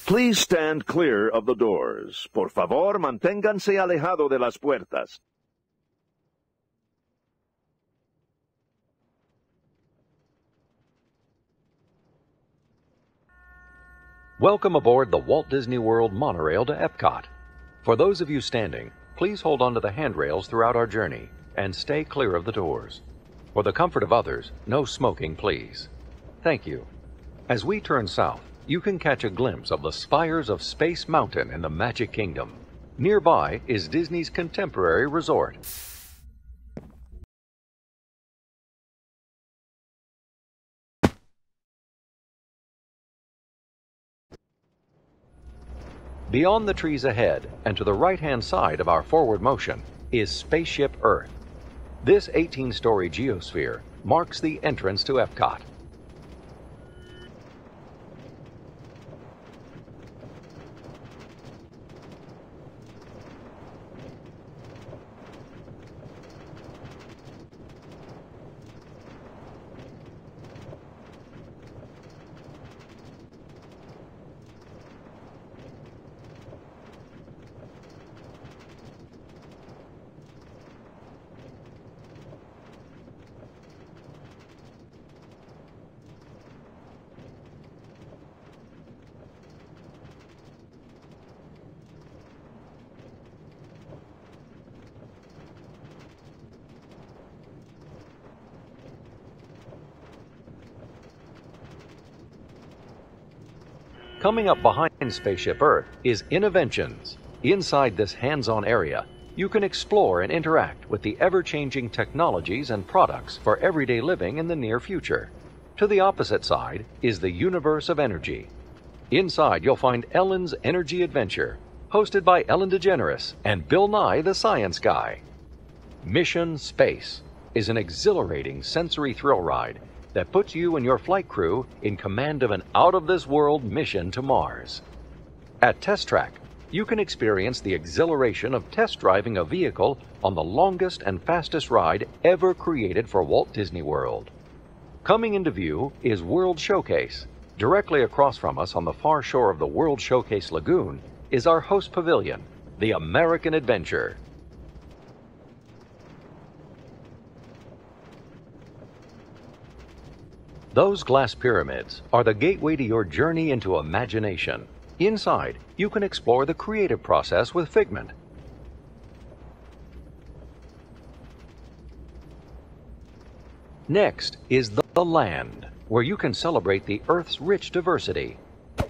Please stand clear of the doors. Por favor, manténganse alejado de las puertas. Welcome aboard the Walt Disney World monorail to Epcot. For those of you standing, please hold on to the handrails throughout our journey and stay clear of the doors. For the comfort of others, no smoking, please. Thank you. As we turn south, you can catch a glimpse of the spires of Space Mountain in the Magic Kingdom. Nearby is Disney's contemporary resort. Beyond the trees ahead and to the right-hand side of our forward motion is Spaceship Earth. This 18-story geosphere marks the entrance to Epcot. Coming up behind Spaceship Earth is Innoventions. Inside this hands-on area, you can explore and interact with the ever-changing technologies and products for everyday living in the near future. To the opposite side is the Universe of Energy. Inside, you'll find Ellen's Energy Adventure, hosted by Ellen DeGeneres and Bill Nye the Science Guy. Mission Space is an exhilarating sensory thrill ride that puts you and your flight crew in command of an out-of-this-world mission to Mars. At Test Track, you can experience the exhilaration of test driving a vehicle on the longest and fastest ride ever created for Walt Disney World. Coming into view is World Showcase. Directly across from us on the far shore of the World Showcase Lagoon is our host pavilion, the American Adventure. Those glass pyramids are the gateway to your journey into imagination. Inside, you can explore the creative process with Figment. Next is the Land, where you can celebrate the Earth's rich diversity.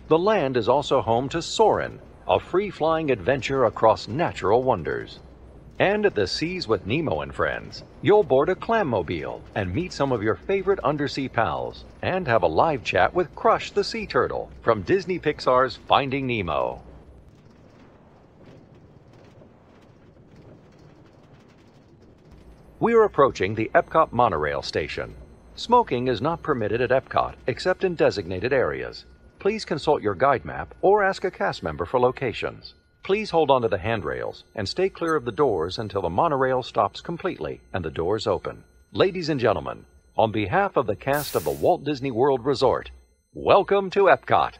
The Land is also home to Soarin', a free-flying adventure across natural wonders. And at the Seas with Nemo and Friends, you'll board a clammobile and meet some of your favorite undersea pals and have a live chat with Crush the Sea Turtle from Disney Pixar's Finding Nemo. We're approaching the Epcot monorail station. Smoking is not permitted at Epcot except in designated areas. Please consult your guide map or ask a cast member for locations. Please hold on to the handrails and stay clear of the doors until the monorail stops completely and the doors open. Ladies and gentlemen, on behalf of the cast of the Walt Disney World Resort, welcome to Epcot.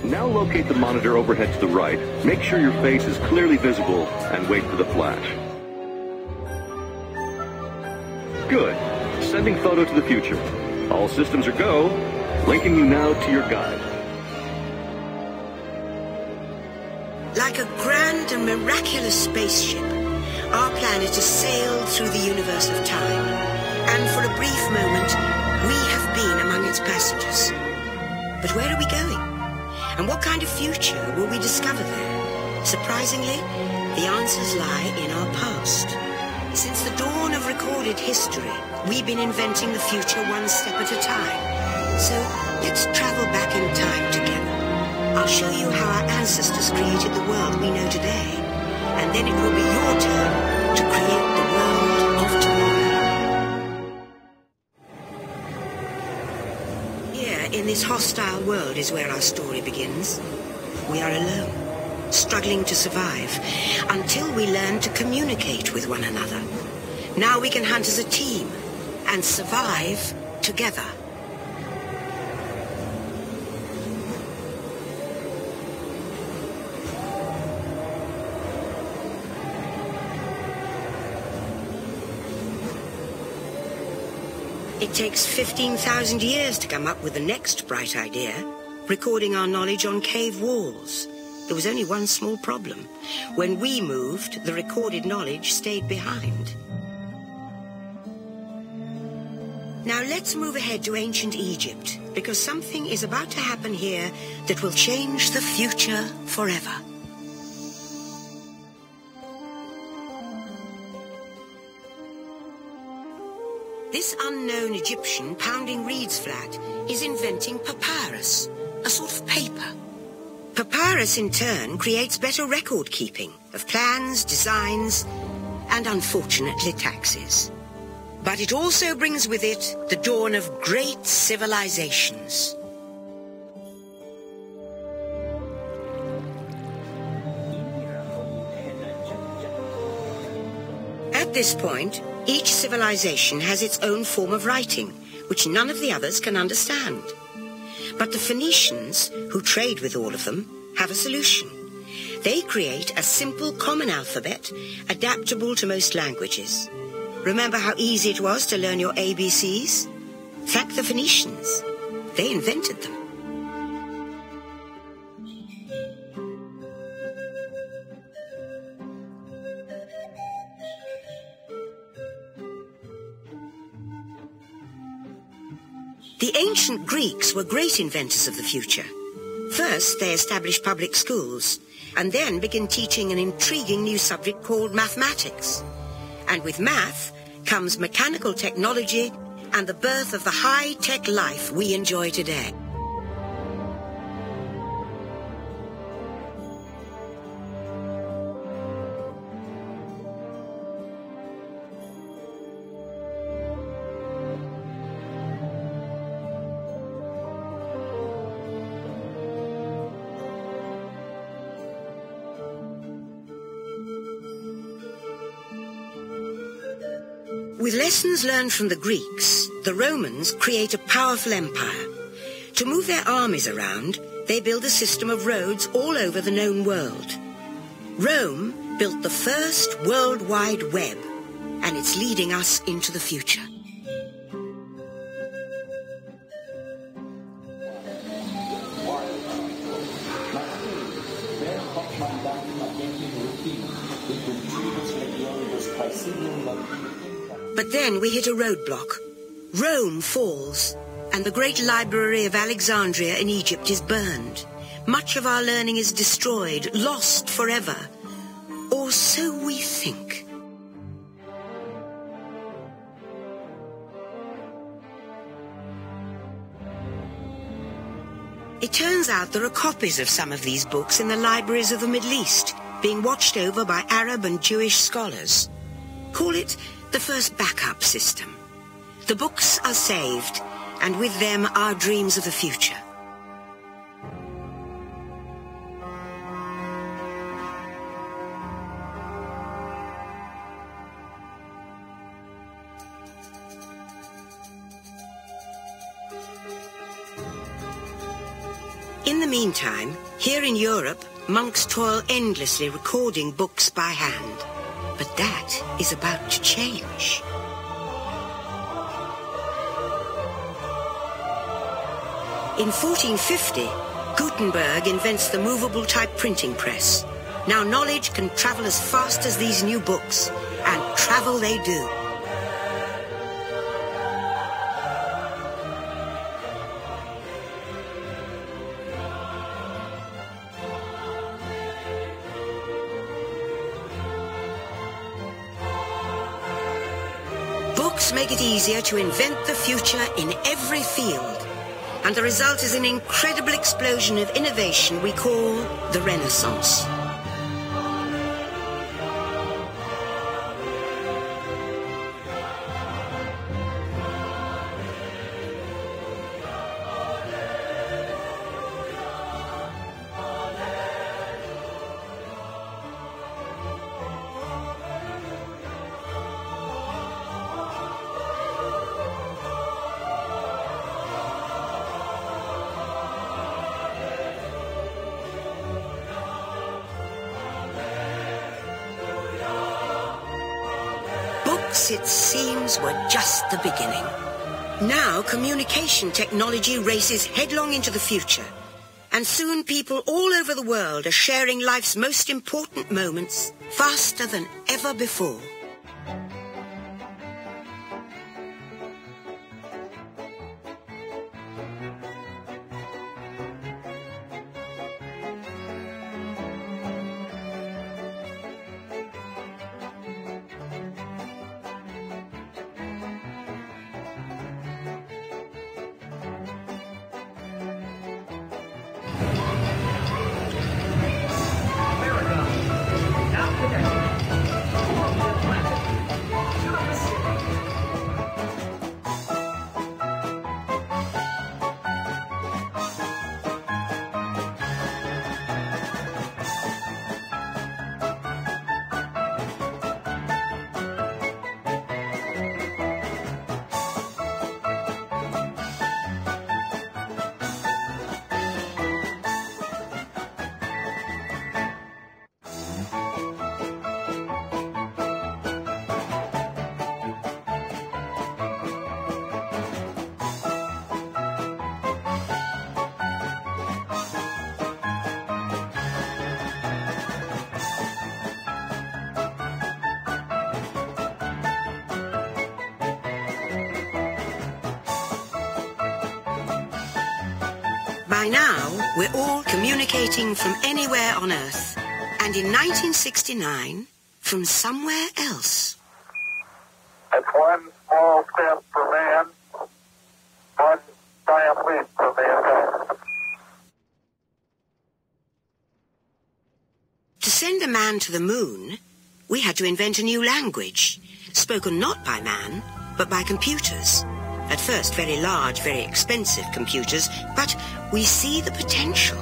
Now locate the monitor overhead to the right, make sure your face is clearly visible, and wait for the flash. Good. Sending photo to the future. All systems are go. Linking you now to your guide. Like a grand and miraculous spaceship, our planet has sailed through the universe of time. And for a brief moment, we have been among its passengers. But where are we going? And what kind of future will we discover there? Surprisingly, the answers lie in our past. Since the dawn of recorded history, we've been inventing the future one step at a time. So let's travel back in time together. I'll show you how our ancestors created the world we know today. And then it will be your turn to create the world of tomorrow. Here, in this hostile world, is where our story begins. We are alone, struggling to survive, until we learn to communicate with one another. Now we can hunt as a team and survive together. It takes 15,000 years to come up with the next bright idea, recording our knowledge on cave walls. There was only one small problem. When we moved, the recorded knowledge stayed behind. Now let's move ahead to ancient Egypt, because something is about to happen here that will change the future forever. This unknown Egyptian pounding reeds flat is inventing papyrus, a sort of paper. Papyrus, in turn, creates better record keeping of plans, designs, and unfortunately taxes. But it also brings with it the dawn of great civilizations. At this point, each civilization has its own form of writing, which none of the others can understand. But the Phoenicians, who trade with all of them, have a solution. They create a simple common alphabet, adaptable to most languages. Remember how easy it was to learn your ABCs? Thank the Phoenicians. They invented them. The ancient Greeks were great inventors of the future. First, they established public schools, and then began teaching an intriguing new subject called mathematics. And with math comes mechanical technology and the birth of the high-tech life we enjoy today. With lessons learned from the Greeks, the Romans create a powerful empire. To move their armies around, they build a system of roads all over the known world. Rome built the first World Wide Web, and it's leading us into the future. But then we hit a roadblock. Rome falls, and the great library of Alexandria in Egypt is burned. Much of our learning is destroyed, lost forever. Or so we think. It turns out there are copies of some of these books in the libraries of the Middle East, being watched over by Arab and Jewish scholars. Call it the first backup system. The books are saved, and with them our dreams of the future. In the meantime, here in Europe, monks toil endlessly recording books by hand. But that is about to change. In 1450, Gutenberg invents the movable type printing press. Now knowledge can travel as fast as these new books, and travel they do. Books make it easier to invent the future in every field. And the result is an incredible explosion of innovation we call the Renaissance. It seems were just the beginning. Now communication technology races headlong into the future, and soon people all over the world are sharing life's most important moments faster than ever before. By now, we're all communicating from anywhere on Earth, and in 1969, from somewhere else. That's one small step for man, one giant leap for mankind. To send a man to the moon, we had to invent a new language, spoken not by man, but by computers. At first, very large, very expensive computers, but we see the potential.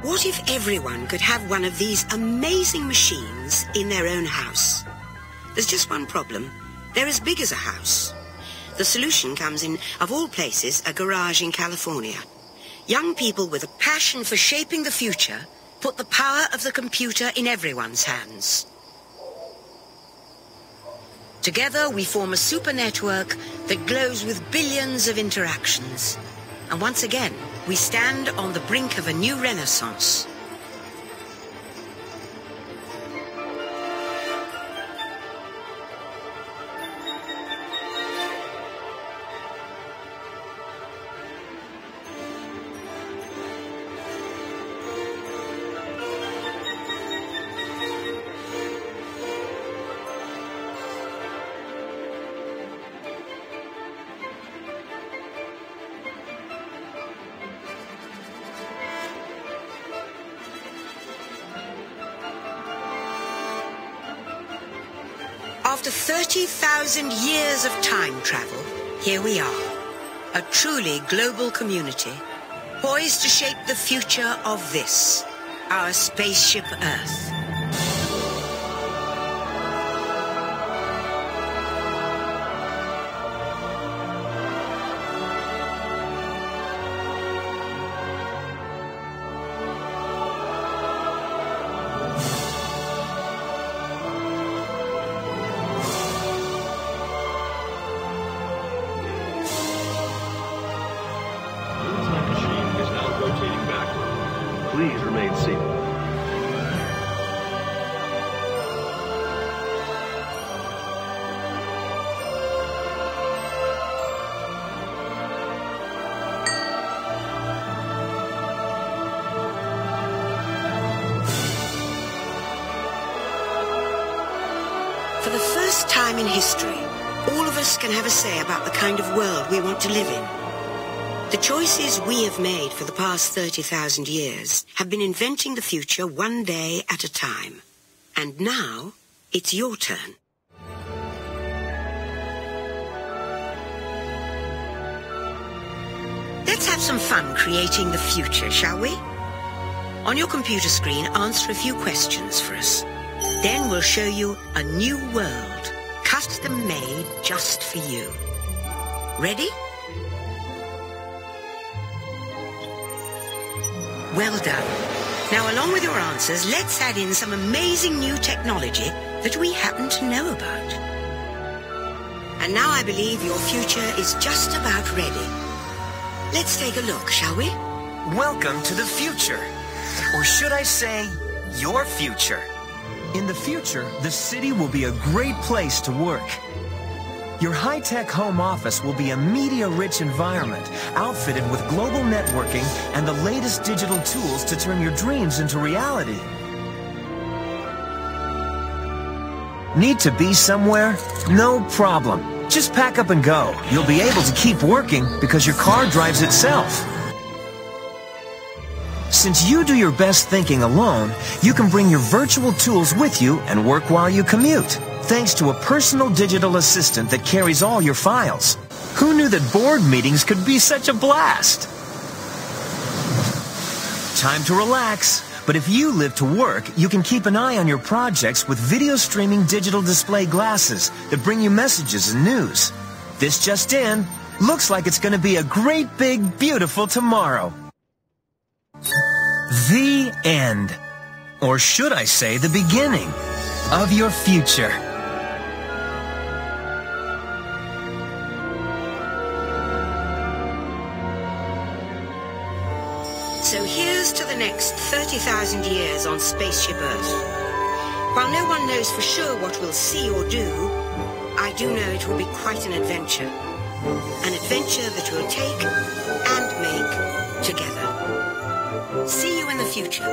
What if everyone could have one of these amazing machines in their own house? There's just one problem. They're as big as a house. The solution comes in, of all places, a garage in California. Young people with a passion for shaping the future put the power of the computer in everyone's hands. Together we form a super network that glows with billions of interactions. And once again, we stand on the brink of a new renaissance. After 30,000 years of time travel, here we are, a truly global community, poised to shape the future of this, our spaceship Earth. For the first time in history, all of us can have a say about the kind of world we want to live in. The choices we have made for the past 30,000 years have been inventing the future one day at a time. And now, it's your turn. Let's have some fun creating the future, shall we? On your computer screen, answer a few questions for us. Then we'll show you a new world, custom-made just for you. Ready? Well done. Now, along with your answers, let's add in some amazing new technology that we happen to know about. And now I believe your future is just about ready. Let's take a look, shall we? Welcome to the future. Or should I say, your future. In the future, the city will be a great place to work. Your high-tech home office will be a media-rich environment, outfitted with global networking and the latest digital tools to turn your dreams into reality. Need to be somewhere? No problem. Just pack up and go. You'll be able to keep working because your car drives itself. Since you do your best thinking alone, you can bring your virtual tools with you and work while you commute, thanks to a personal digital assistant that carries all your files. Who knew that board meetings could be such a blast? Time to relax. But if you live to work, you can keep an eye on your projects with video streaming digital display glasses that bring you messages and news. This just in, looks like it's going to be a great big beautiful tomorrow. The end. Or should I say the beginning of your future. So here's to the next 30,000 years on Spaceship Earth. While no one knows for sure what we'll see or do, I do know it will be quite an adventure. An adventure that we'll take and make together. See you in the future.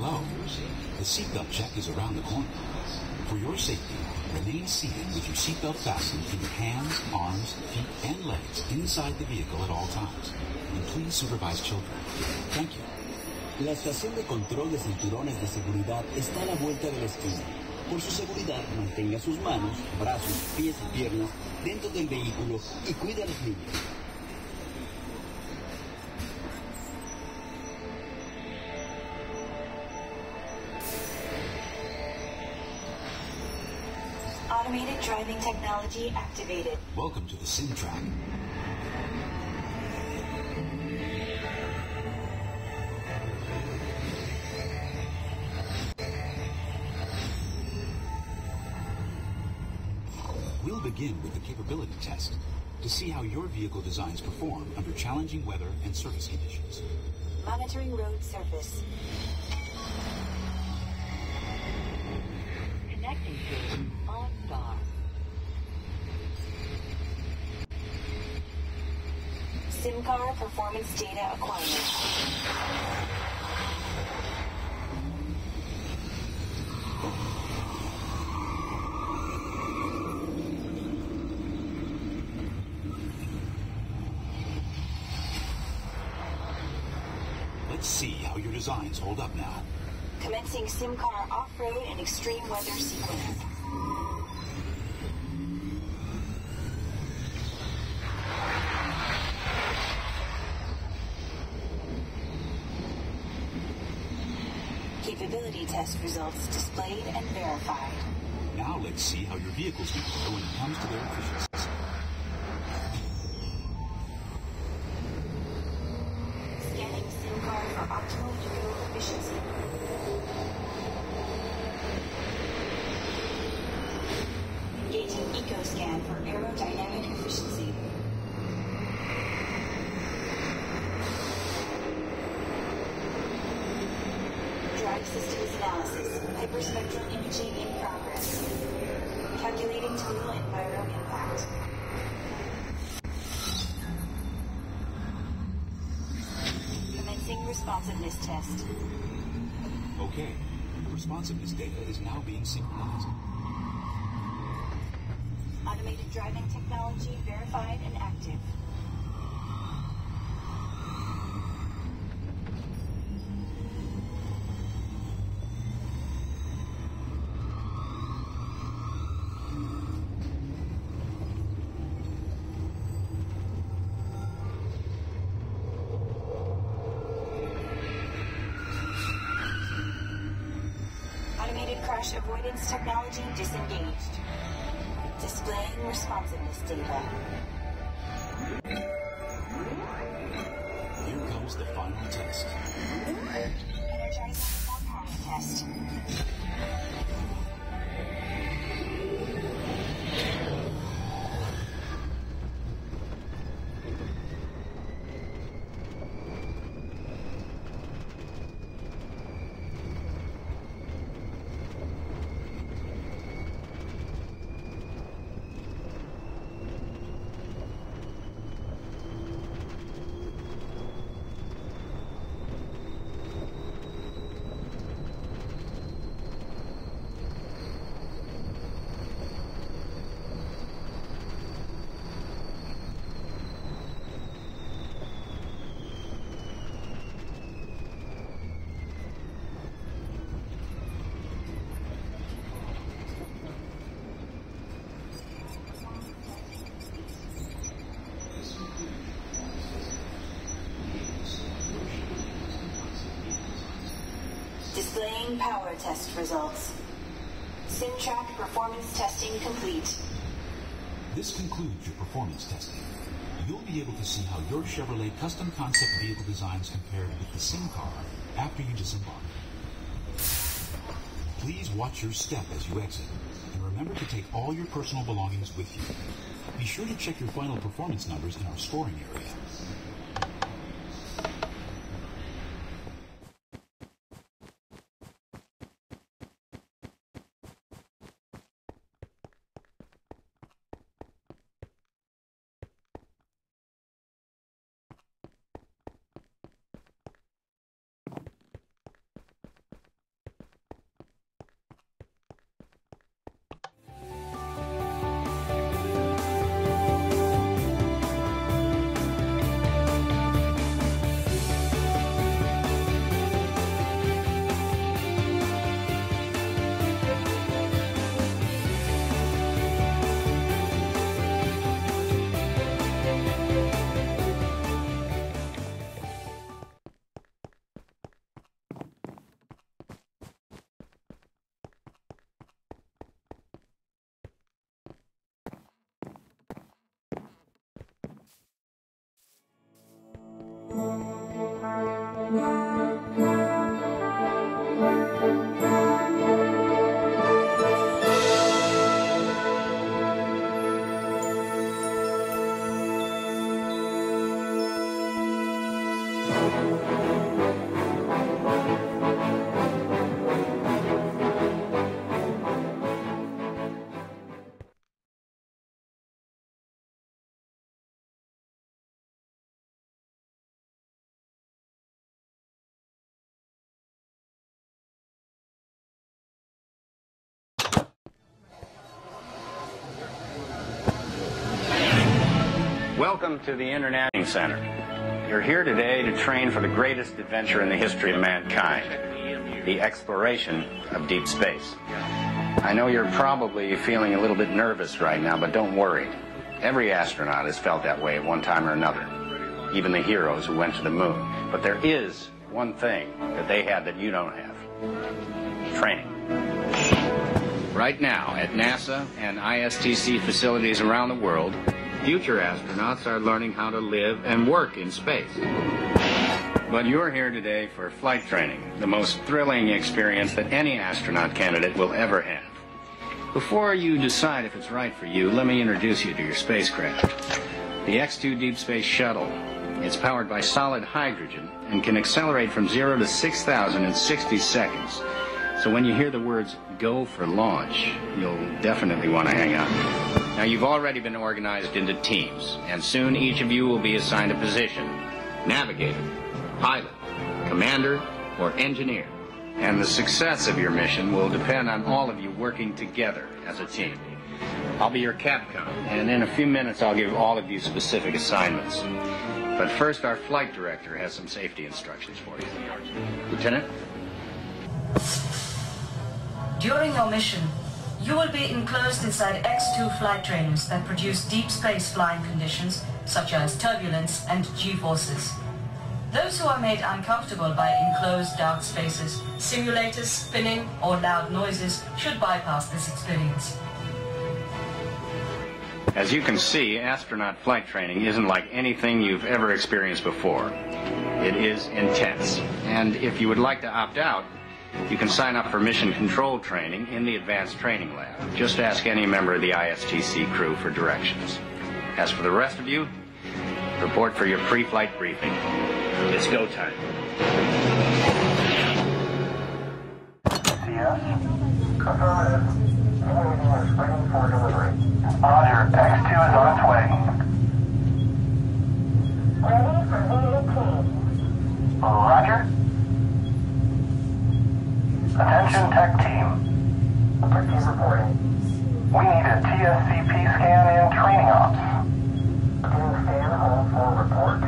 Hello. The seatbelt check is around the corner. For your safety, remain seated with your seatbelt fastened in your hands, arms, feet, and legs inside the vehicle at all times. And please supervise children. Thank you. La estación de control de cinturones de seguridad está a la vuelta de la esquina. Por su seguridad, mantenga sus manos, brazos, pies y piernas dentro del vehículo y cuide a los niños. Automated driving technology activated. Welcome to the sim track. We'll begin with the capability test to see how your vehicle designs perform under challenging weather and surface conditions. Monitoring road surface. Connecting to OnStar. SimCar performance data acquired. Let's see how your designs hold up now. Commencing SimCar off-road and extreme weather sequence. Capability test results displayed and verified. Now let's see how your vehicles compare when it comes to their efficiency. Scanning SimCar for optimal fuel efficiency. Engaging EcoScan for aerodynamic efficiency. Drive systems analysis. Hyperspectral imaging in progress. Calculating total enviro impact. Commencing responsiveness test. Okay, the responsiveness data is now being synchronized. Automated driving technology verified and active. Automated crash avoidance technology disengaged. Displaying responsiveness data. Here comes the final test. Energizing for crash test. Displaying power test results. SimTrack performance testing complete. This concludes your performance testing. You'll be able to see how your Chevrolet custom concept vehicle designs compared with the SimCar after you disembark. Please watch your step as you exit, and remember to take all your personal belongings with you. Be sure to check your final performance numbers in our storing area. Welcome to the International Center. You're here today to train for the greatest adventure in the history of mankind, the exploration of deep space. I know you're probably feeling a little bit nervous right now, but don't worry. Every astronaut has felt that way at one time or another, even the heroes who went to the moon. But there is one thing that they had that you don't have: training. Right now, at NASA and ISTC facilities around the world, future astronauts are learning how to live and work in space. But you're here today for flight training, the most thrilling experience that any astronaut candidate will ever have. Before you decide if it's right for you, let me introduce you to your spacecraft. The X-2 Deep Space Shuttle. It's powered by solid hydrogen and can accelerate from 0 to 6,000 in 60 seconds. So when you hear the words, "go for launch," you'll definitely want to hang out. Now, you've already been organized into teams, and soon each of you will be assigned a position: navigator, pilot, commander, or engineer. And the success of your mission will depend on all of you working together as a team. I'll be your capcom, and in a few minutes I'll give all of you specific assignments. But first, our flight director has some safety instructions for you. Lieutenant? During your mission, you will be enclosed inside X-2 flight trainers that produce deep space flying conditions such as turbulence and G-forces. Those who are made uncomfortable by enclosed dark spaces, simulators, spinning, or loud noises should bypass this experience. As you can see, astronaut flight training isn't like anything you've ever experienced before. It is intense. And if you would like to opt out, you can sign up for mission control training in the Advanced Training Lab. Just ask any member of the ISTC crew for directions. As for the rest of you, report for your pre-flight briefing. It's go time. CS. Affirmative. UAV is ready for delivery. Roger. X-2 is on its way. Ready for VAT. Roger. Attention tech team. Team reporting. We need a TSCP scan in training ops. Team scan, hold for report.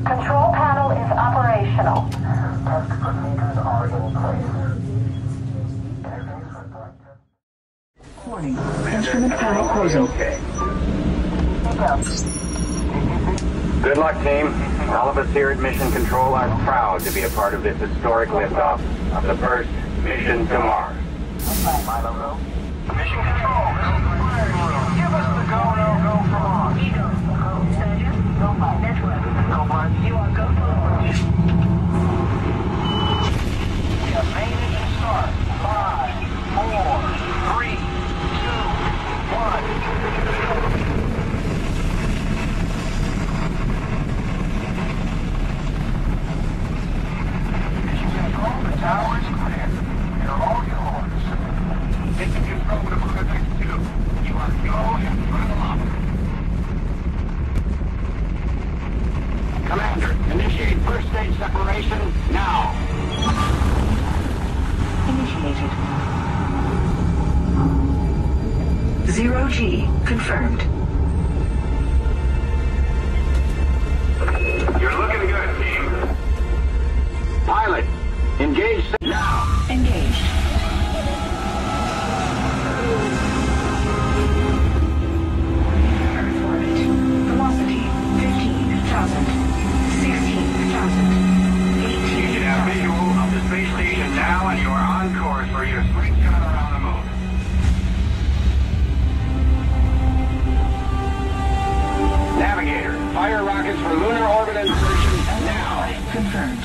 Control panel is operational. Test procedures are in place. Warning. Instrument panel closing. Okay. Good luck, team. All of us here at Mission Control are proud to be a part of this historic liftoff of the first mission to Mars. My logo. Mission Control, give us the go, no, go for launch. Surgeon, go by network. Go by. You are go for launch. We have main engine start. 5, 4, 3, 2, 1. The tower is clear. You're all yours. Taking control of X-2. You are go and throttle up. Commander, initiate first stage separation now. Initiated. 0G confirmed. You're looking good, team. Pilot, engage now. Engaged. Earth orbit. Velocity 15,000. 16,000. 18,000. You should have visual of the space station now, and you are on course for your slingshot around the moon. Navigator, fire rockets for lunar orbit insertion now. Confirmed.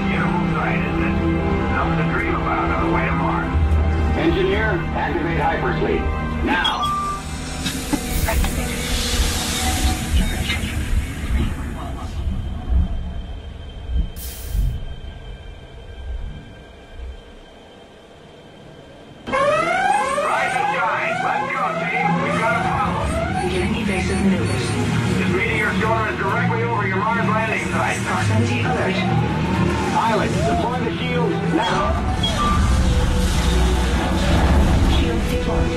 Beautiful sight, isn't it? Something to dream about on the way to Mars. Engineer, activate hypersleep. Now. for your Mars landing site. Proximity alert. Pilot, deploy the shields now. Shield deployed.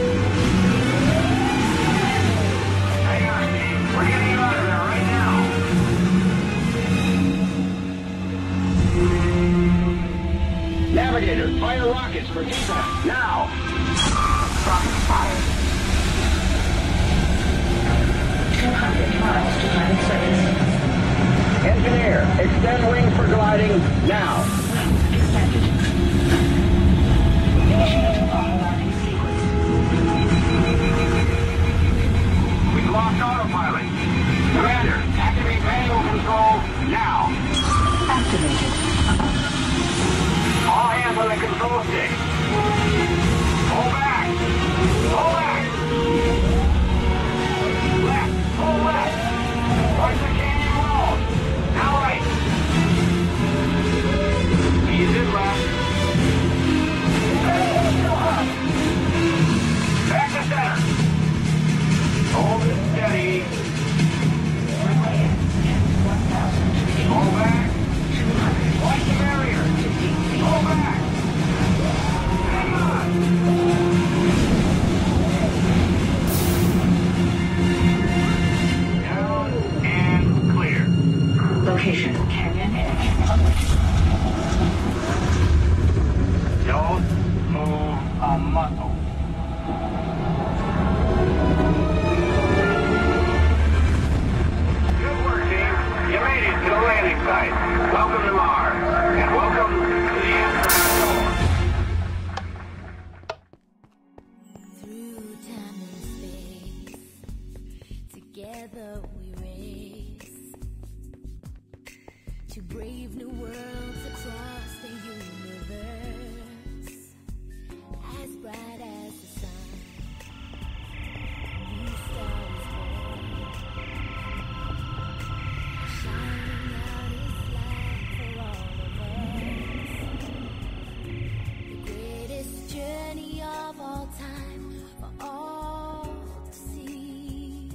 Hang on, team. We're getting you out of there right now. Navigator, fire rockets for descent now. Rockets fired. 200 miles to planet surface. Engineer, extend wings for gliding now. Wings extended. Initiating automatic sequence. We've lost autopilot. Commander, activate manual control now. Activated. All hands on the control stick. Pull back. Pull back. Left. Pull left. Towards the canyon wall. Now right. Ease it left. Back to center. Hold it steady. Pull back. Watch the barrier. Pull back. Hang on. Down and clear. Location, Canyon Edge. Don't move a muscle. Good work, team. You made it to the landing site. Welcome to Mars, and welcome to the astronaut corps. Through time and space, together we race to brave new worlds across the universe. As bright as the sun, new star is born, shining out its light for all of us. The greatest journey of all time for all to see.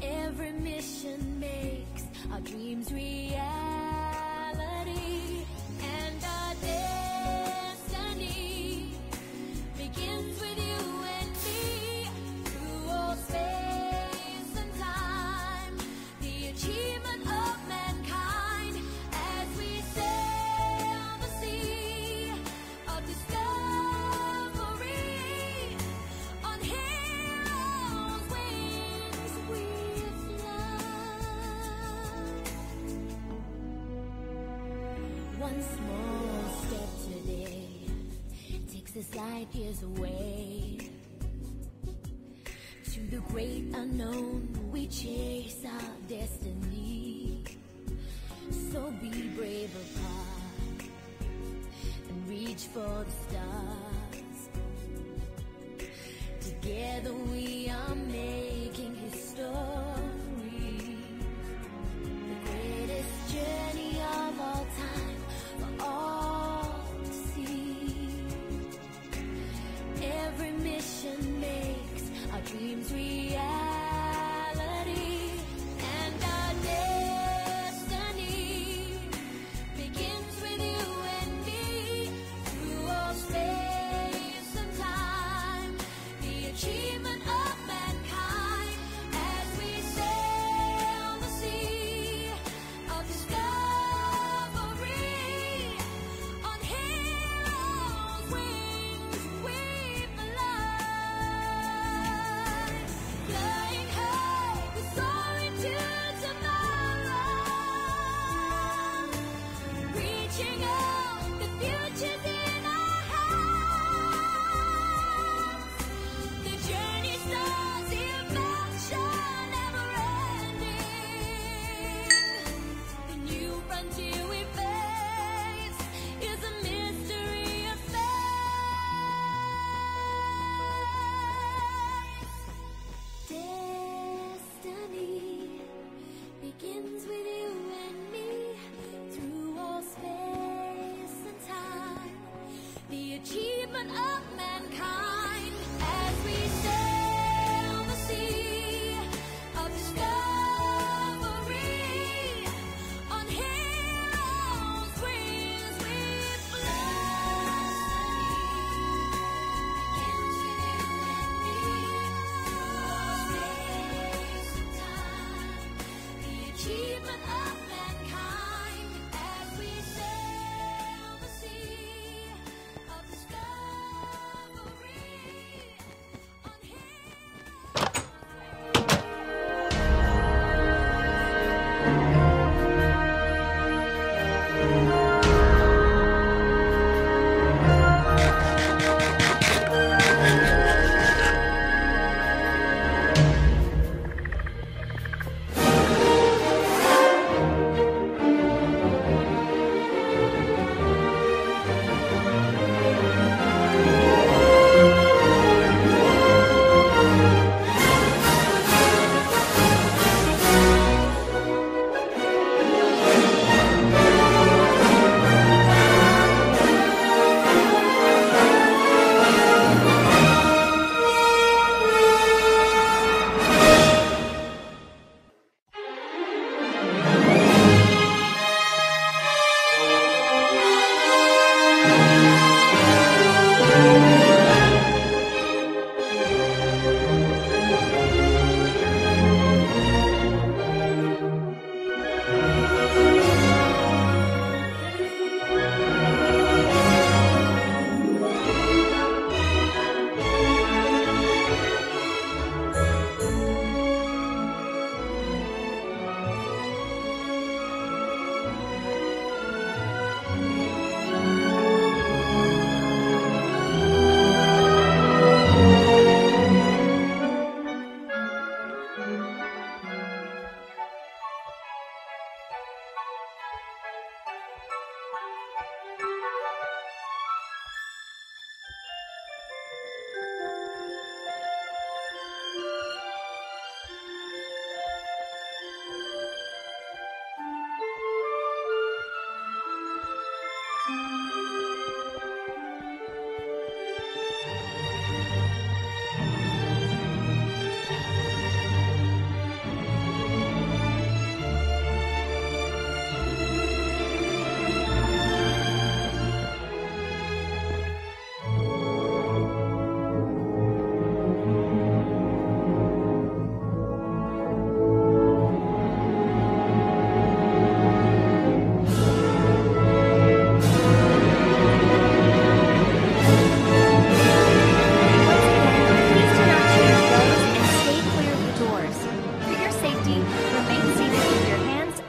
Every mission makes our dreams reality, and our destiny begins with you and me. Through all space and time, the achievement of mankind, as we sail the sea of discovery. On heroes' wings we fly. One small step today takes us light years away. To the great unknown we chase our destiny. So be brave of heart and reach for the stars. Together we are making history. The greatest journey of all time for all to see. Every mission makes our dreams reality, and our destiny begins with you and me. Through all space and time, the achievement of mankind, as we sail the sea of discovery. On heroes' wings we fly. Flying high, we're soaring to tomorrow. Reaching out, the future's in our hands. The journey starts, invention never ending. The new frontier we face is a mystery of space. Destiny begins with you and me. Through all space and time, the achievement of mankind, as we sail the sea of discovery. achievement of mankind as we sail the sea of discovery.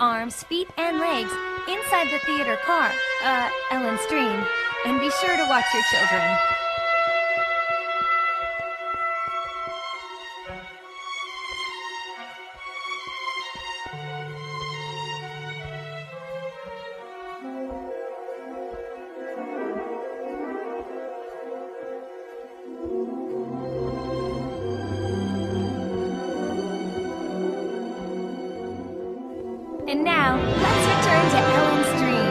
On feet, and legs inside the theater car, Ellen's Dream, and be sure to watch your children. And now, let's return to Ellen's Dream.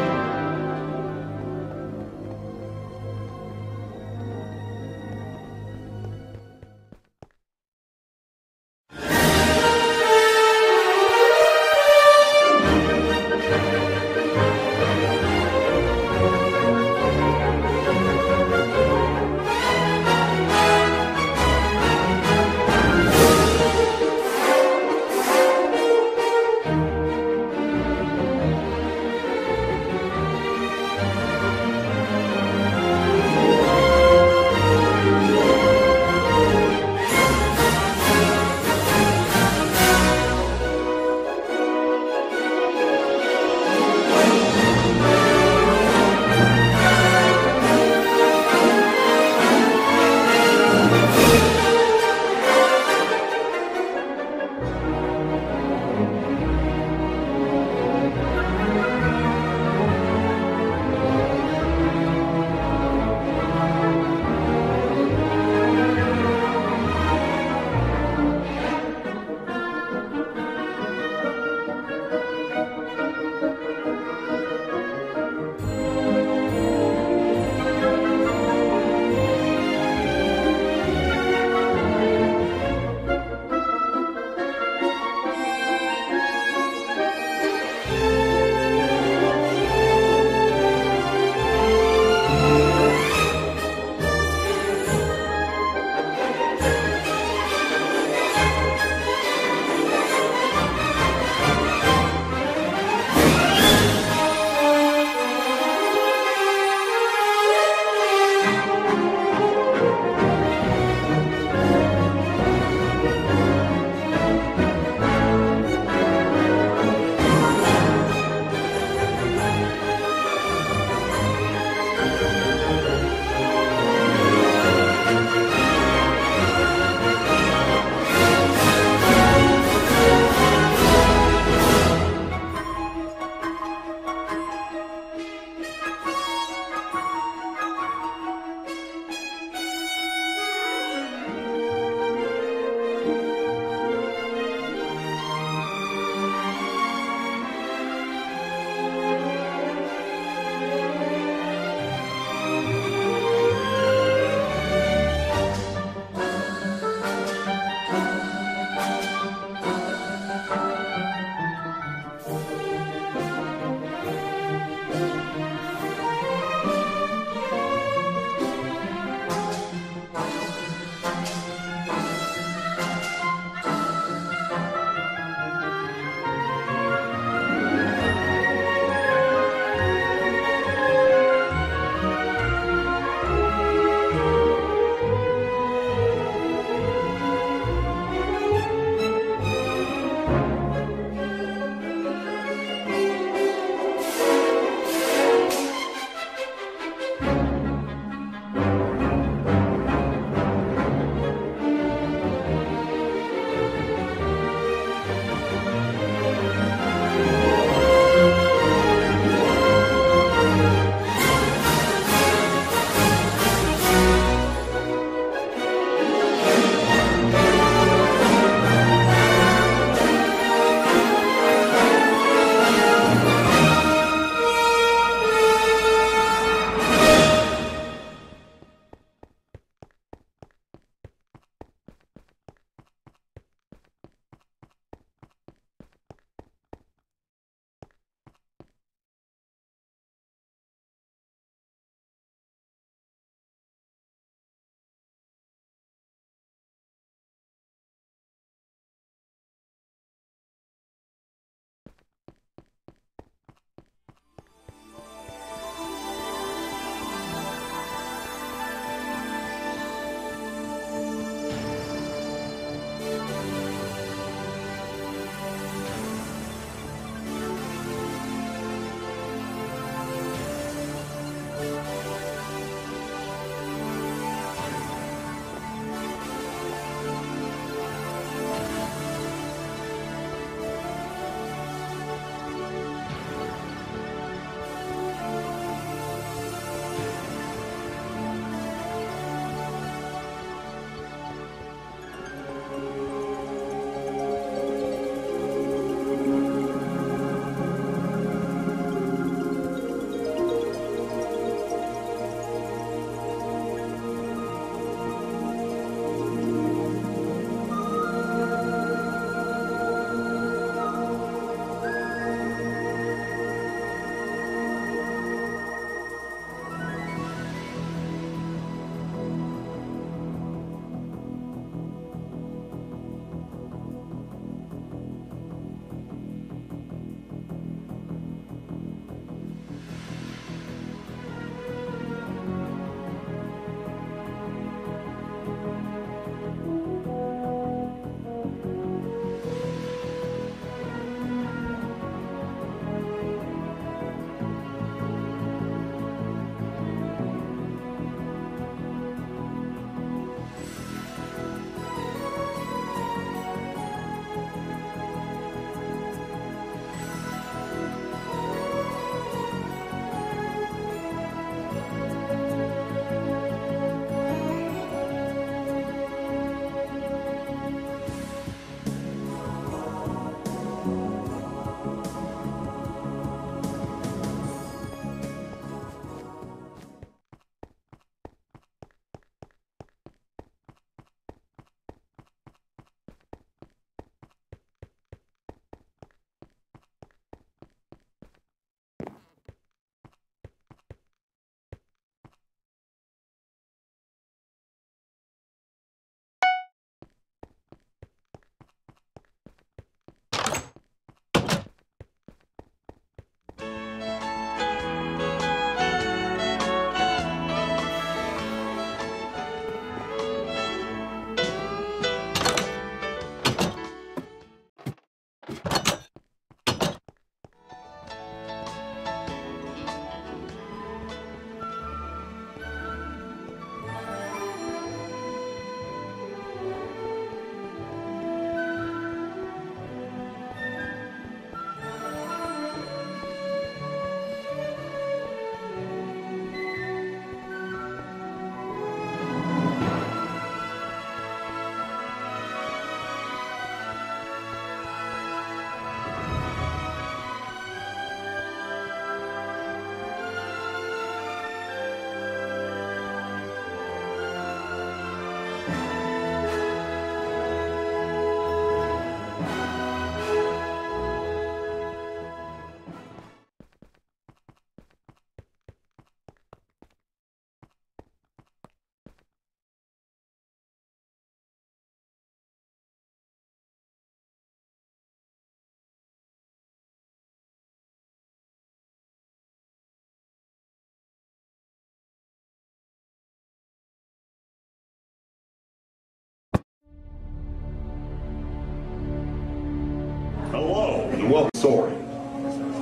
soaring.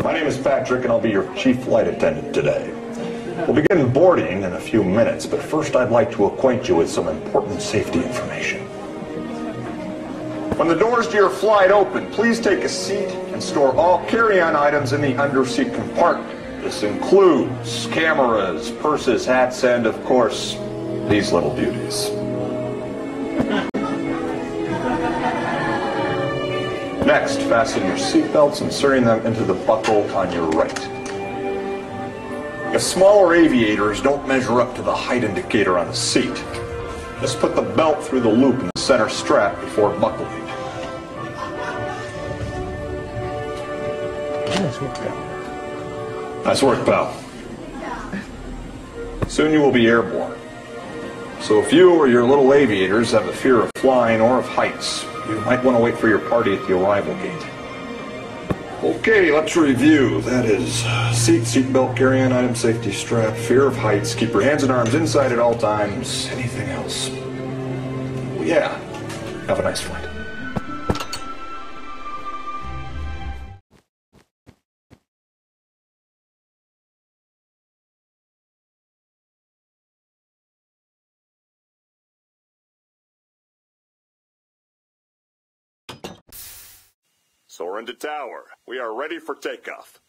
My name is Patrick, and I'll be your chief flight attendant today. We'll begin boarding in a few minutes, but first I'd like to acquaint you with some important safety information. When the doors to your flight open, please take a seat and store all carry-on items in the underseat compartment. This includes cameras, purses, hats, and, of course, these little beauties. Next, fasten your seatbelts, inserting them into the buckle on your right. If smaller aviators don't measure up to the height indicator on the seat, just put the belt through the loop in the center strap before buckling. Nice work, pal. Nice work, pal. Soon you will be airborne. So if you or your little aviators have a fear of flying or of heights, you might want to wait for your party at the arrival gate. Okay, let's review. That is seatbelt, carry-on item, safety strap, fear of heights, keep your hands and arms inside at all times. Anything else? Well, yeah. Have a nice flight. Soar into tower. We are ready for takeoff.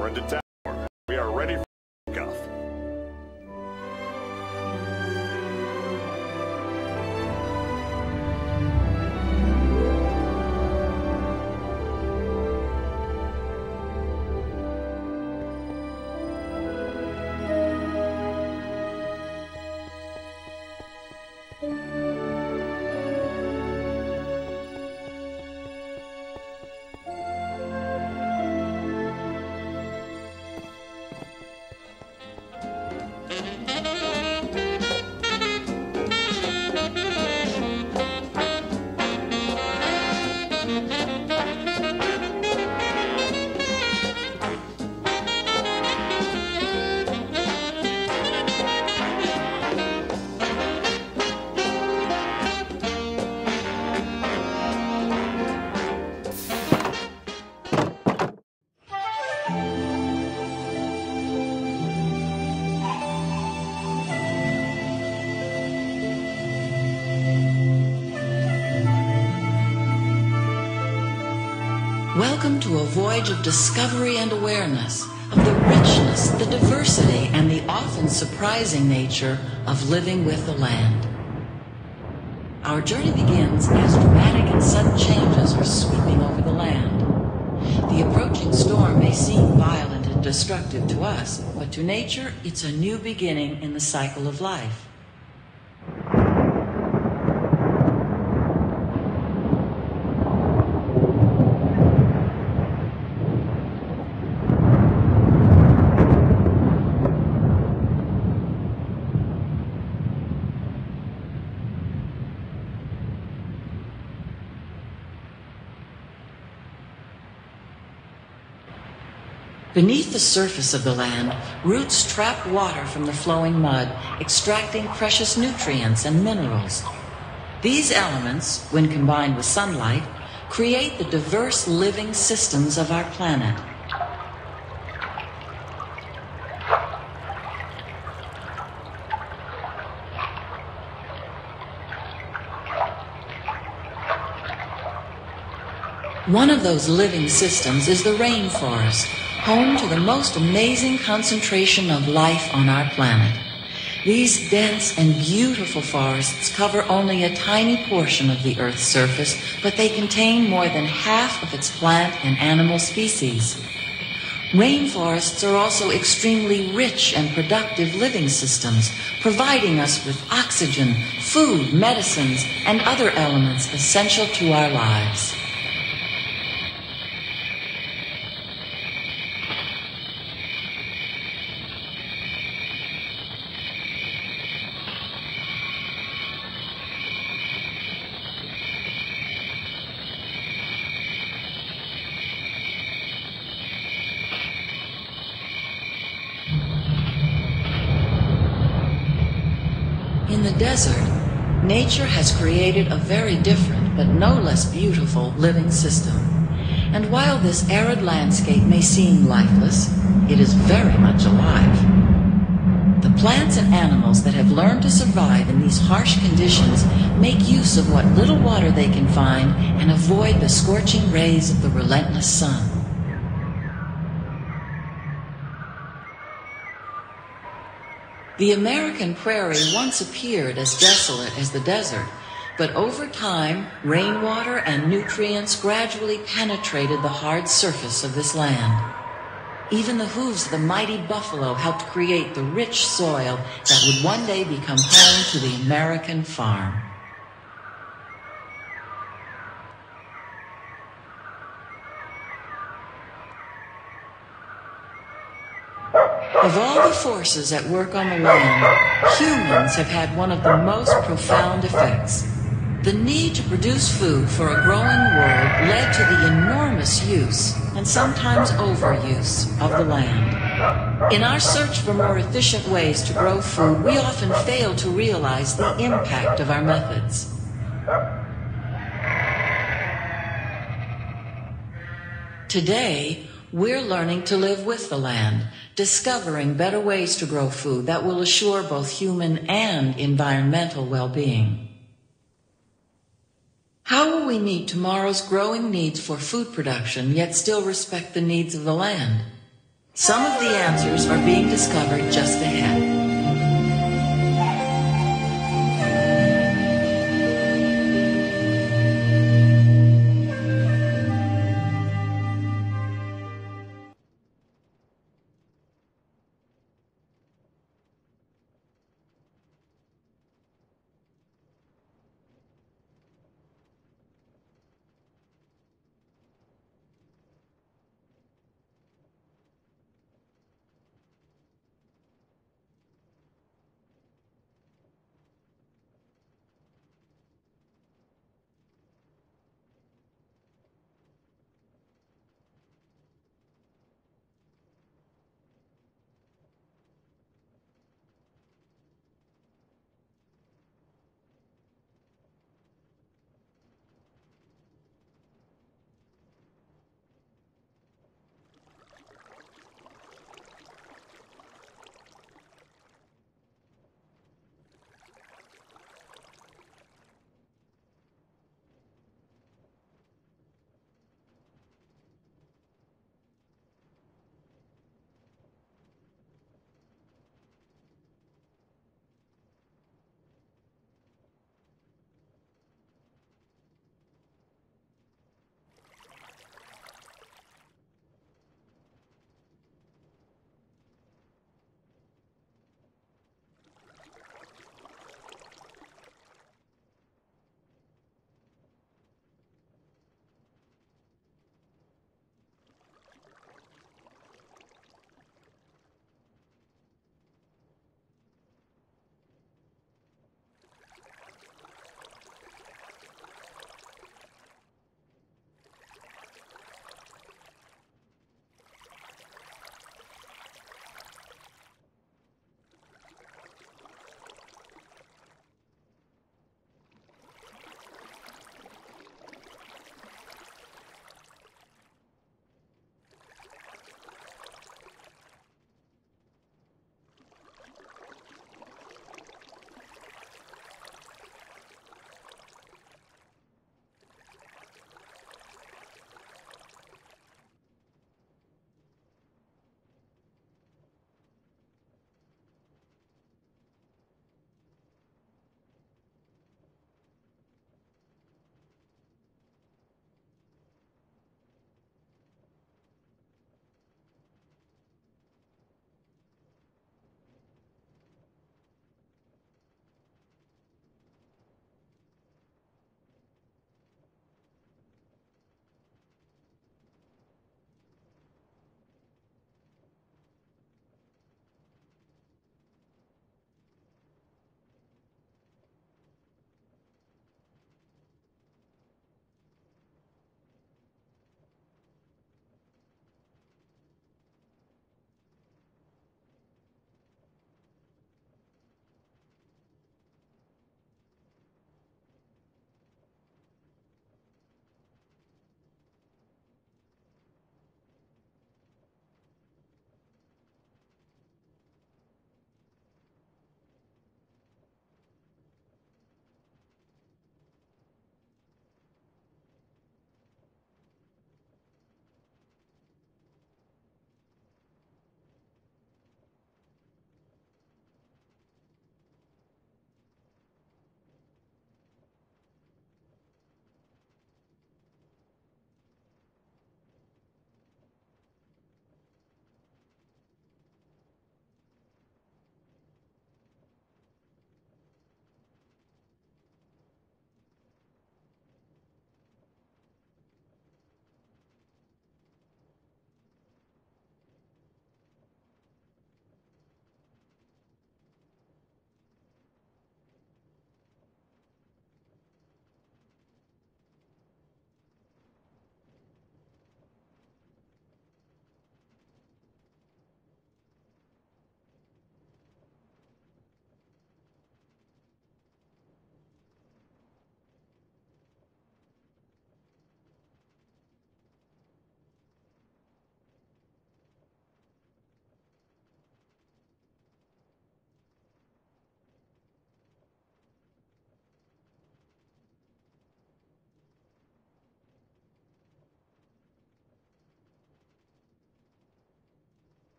We're into tower. We are ready for takeoff. Welcome to a voyage of discovery and awareness of the richness, the diversity, and the often surprising nature of living with the land. Our journey begins as dramatic and sudden changes are sweeping over the land. The approaching storm may seem violent and destructive to us, but to nature, it's a new beginning in the cycle of life. Beneath the surface of the land, roots trap water from the flowing mud, extracting precious nutrients and minerals. These elements, when combined with sunlight, create the diverse living systems of our planet. One of those living systems is the rainforest, home to the most amazing concentration of life on our planet. These dense and beautiful forests cover only a tiny portion of the Earth's surface, but they contain more than half of its plant and animal species. Rainforests are also extremely rich and productive living systems, providing us with oxygen, food, medicines, and other elements essential to our lives. In the desert, nature has created a very different but no less beautiful living system. And while this arid landscape may seem lifeless, it is very much alive. The plants and animals that have learned to survive in these harsh conditions make use of what little water they can find and avoid the scorching rays of the relentless sun. The American prairie once appeared as desolate as the desert, but over time, rainwater and nutrients gradually penetrated the hard surface of this land. Even the hooves of the mighty buffalo helped create the rich soil that would one day become home to the American farm. Of all the forces at work on the land, humans have had one of the most profound effects. The need to produce food for a growing world led to the enormous use, and sometimes overuse, of the land. In our search for more efficient ways to grow food, we often fail to realize the impact of our methods. Today, we're learning to live with the land, discovering better ways to grow food that will assure both human and environmental well-being. How will we meet tomorrow's growing needs for food production, yet still respect the needs of the land? Some of the answers are being discovered just ahead.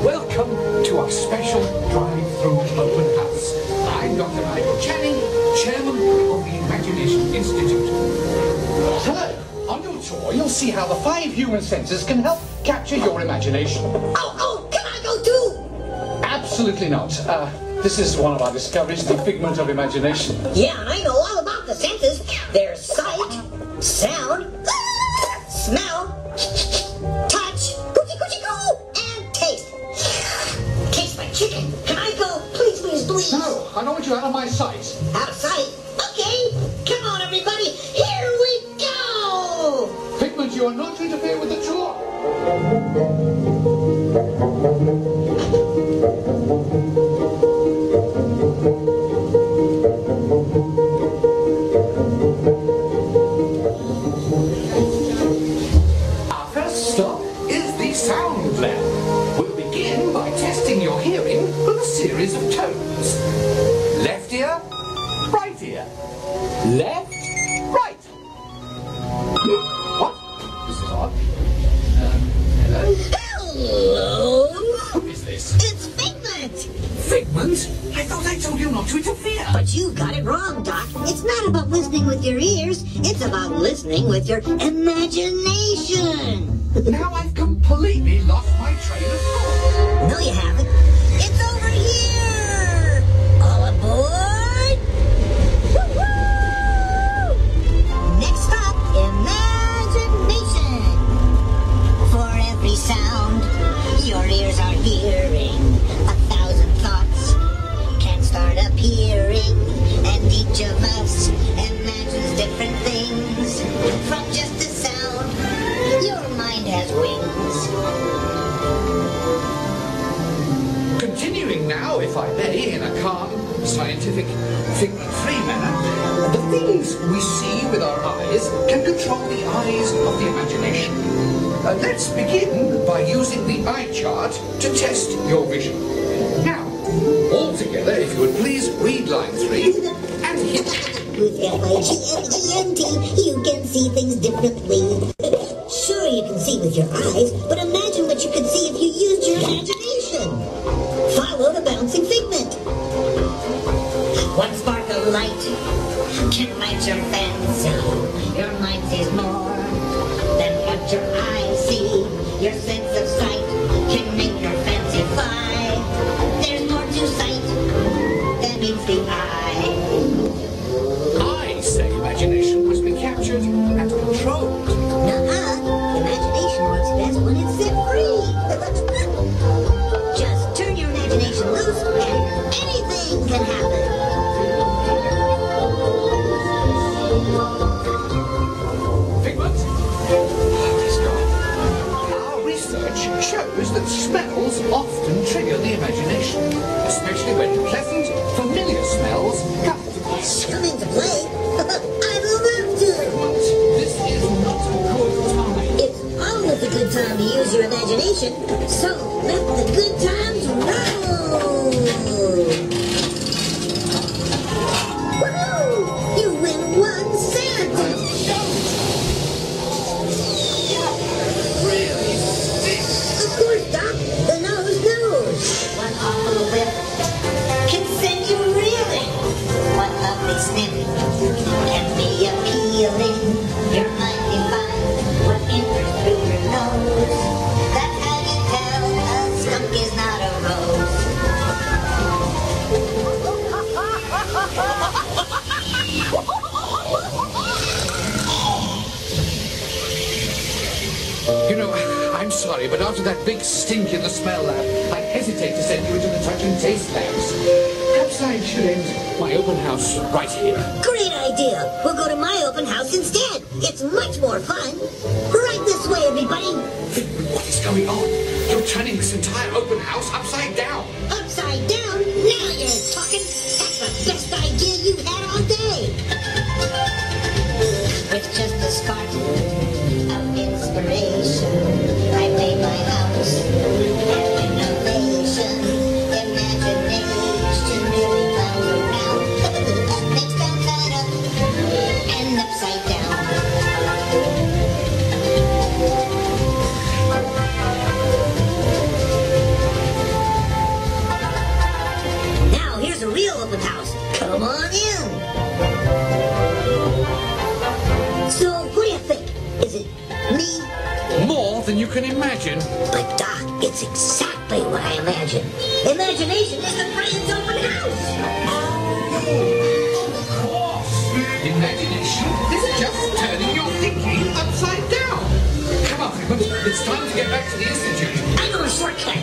Welcome to our special drive-through open house. I'm Dr. Michael Channing, Chairman of the Imagination Institute. Hello. On your tour, you'll see how the 5 human senses can help capture your imagination. Oh, can I go too? Absolutely not. This is one of our discoveries, the figment of imagination. Yeah, I know all about the senses. There's sight, sound, smell, touch, and taste. Taste my chicken. Can I go? Please, please, please. No, I don't want you out of my sight. Out of sight? Okay. Come on, everybody. Here we go. Figment, you are not to interfere with the tour. Our first stop is the sound lab. We'll begin by testing your hearing with a series of tones. Left ear, right ear. Left, right. What? This is odd. Hello? Hello? Who is this? It's Figment. Figment? I thought I told you not to interfere. But you got it wrong, Doc. It's not about listening with your ears. It's about listening with your imagination. Now I've completely lost my train of thought. No, you haven't. It's over here. All aboard. Woo-hoo! Next stop, imagination. For every sound your ears are hearing, 1,000 thoughts can start appearing, and each of us imagines different things from just a sound. Your mind has wings. Continuing now, if I may, in a calm, scientific, figment-free manner, the things we see with our eyes can control the eyes of the imagination. Let's begin by using the eye chart to test your vision. Now, all together, if you would please read line 3 and hit. With FIGMGMT, you can see things differently. Sure, you can see with your eyes, but imagine what you could see if you used your imagination. Follow the bouncing figment. One spark of light can light your fancy. Your mind sees more than what your eyes see. Your sense of sight can make your fancy fly. There's more to sight than meets the eye. I say imagination must be captured and controlled. Nuh-uh. Imagination works best when it's set free. Just turn your imagination loose and anything can happen. Figment? Oh, he's gone. Our research shows that smells often trigger the imagination, especially when pleasant, familiar smells come into play. Come into play? I'd love to. This is not a good time. It's always a good time to use your imagination, so let the good times roll. Woohoo! You win one cent. Really stinks. Of course, Doc. The nose knows. One awful whiff can send you reeling. One lovely sniff can be appealing. Your mind defines what enters through your nose. That's how you tell a skunk is not a rose. You know, I'm sorry, but after that big stink in the smell lab, I hesitate to send you into the touch and taste labs. Perhaps I should end my open house right here. Great idea. We'll go to my open house instead. It's much more fun. Right this way, everybody. What is going on? You're turning this entire open house upside down. Upside down? Now you're talking. That's the best idea you've had all day. With just a spark of inspiration, I made my house an innovation. Imagination really flies around. Makes them side up and upside down. Now here's a real open house. Come on in. So, what do you think? Is it me? More than you can imagine. But Doc, it's exactly what I imagined. Imagination is the brain's open house. Of course. Imagination is just turning your thinking upside down. Come on, Figment. It's time to get back to the Institute. I know a shortcut.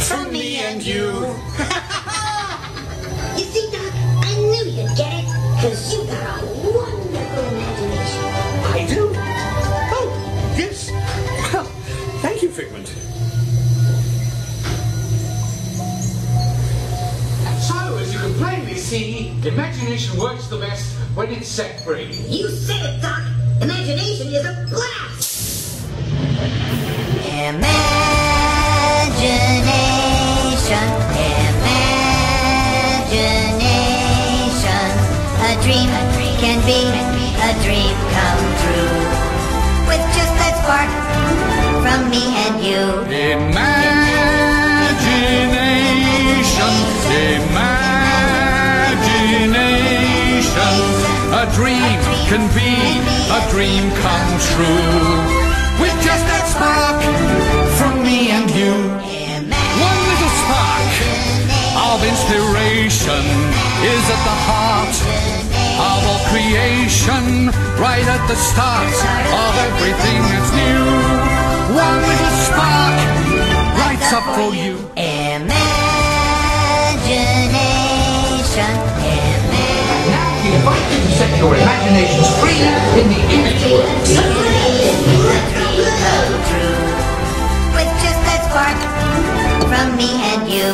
From me and you. You see, Doc, I knew you'd get it, because you got a wonderful imagination. I do? Oh, yes. Well, thank you, Figment. So, as you can plainly see, imagination works the best when it's set free. You said it, Doc. Imagination is a blast. Imagination. A dream can be a dream come true. With just that spark from me and you. Imagination. Imagination. A dream can be a dream come true. With just that spark from me me and you. One little spark of inspiration is at the heart of all creation, right at the start of everything that's new. One little spark lights up for you. Imagination. Now we invite you to set your imaginations free in the image world. With just that spark from me and you.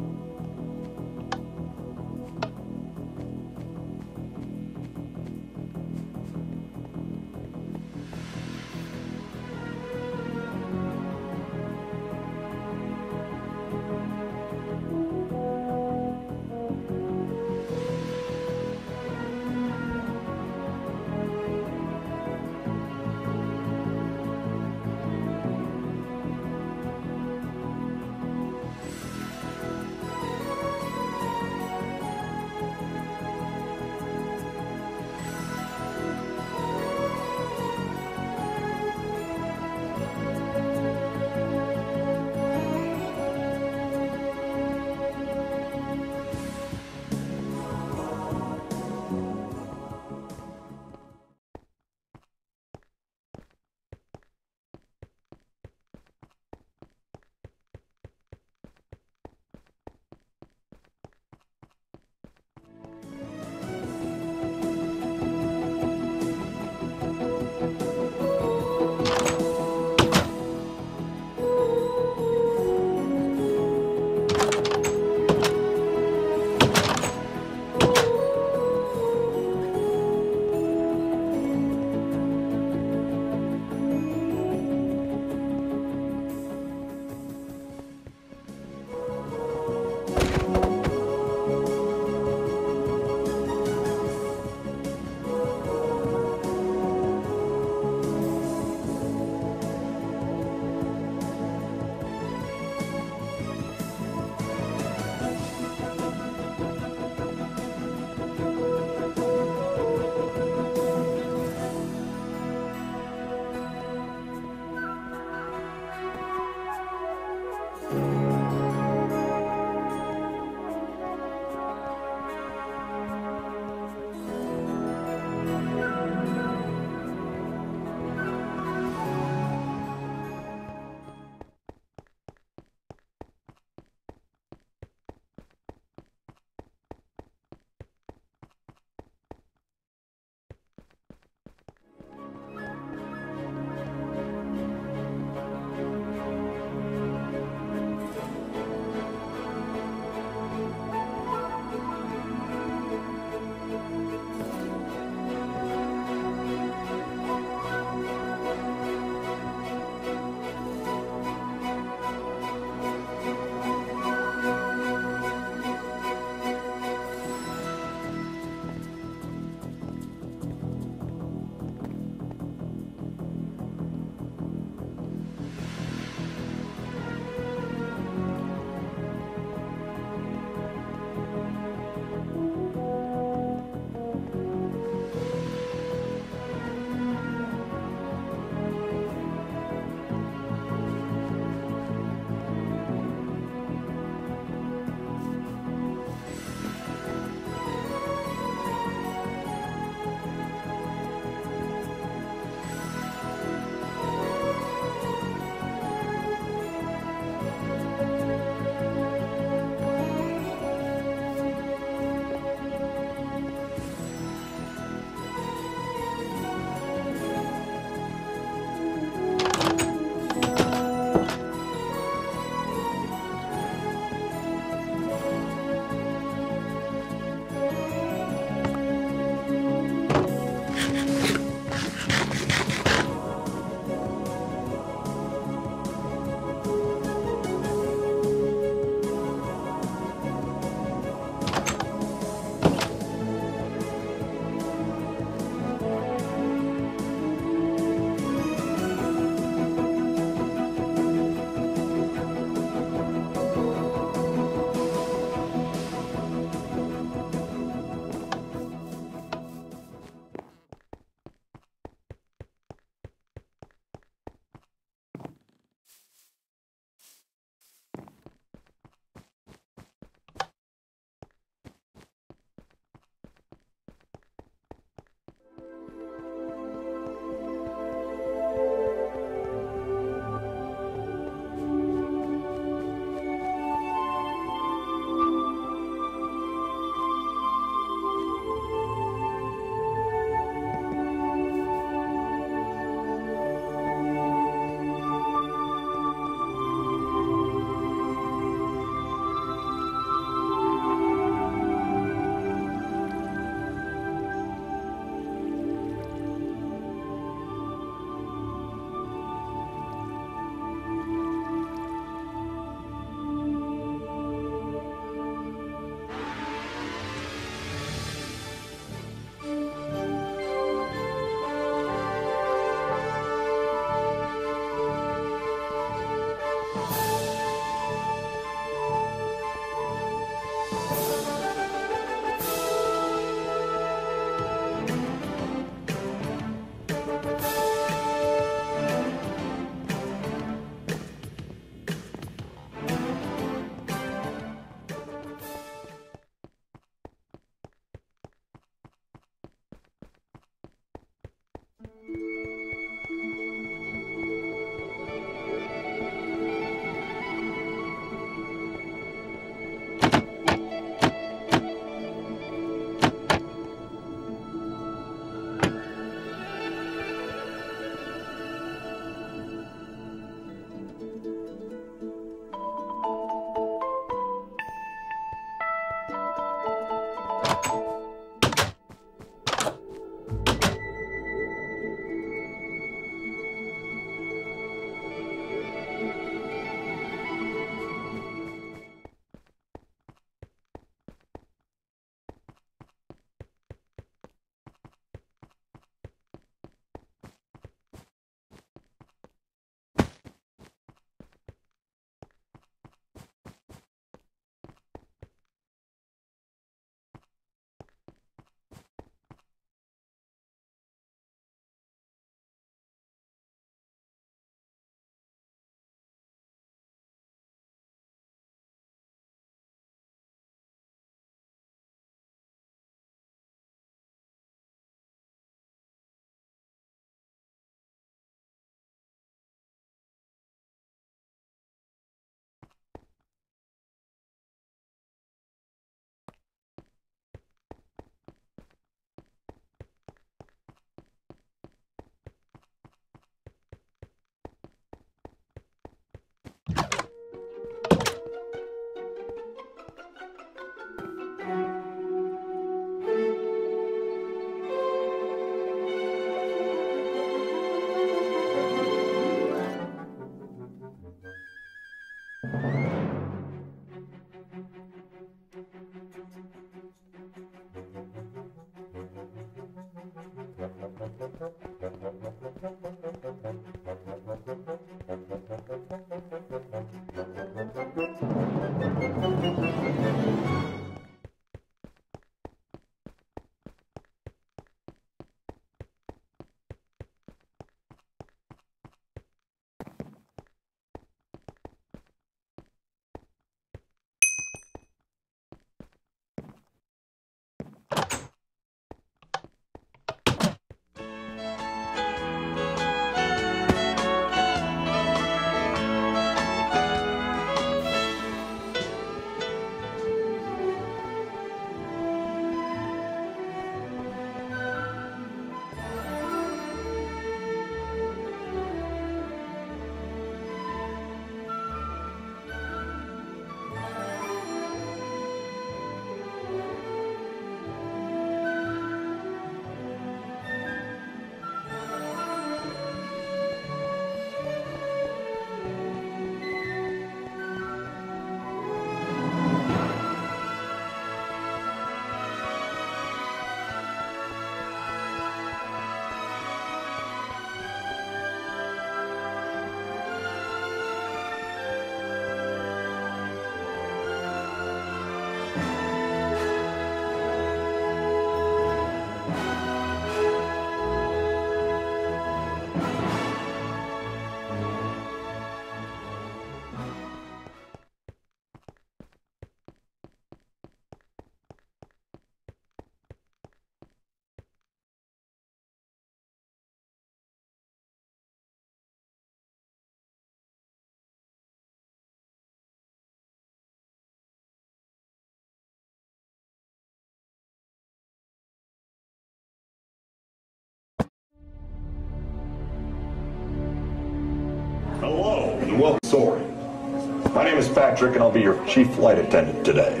Hello, and welcome to Soaring. My name is Patrick, and I'll be your chief flight attendant today.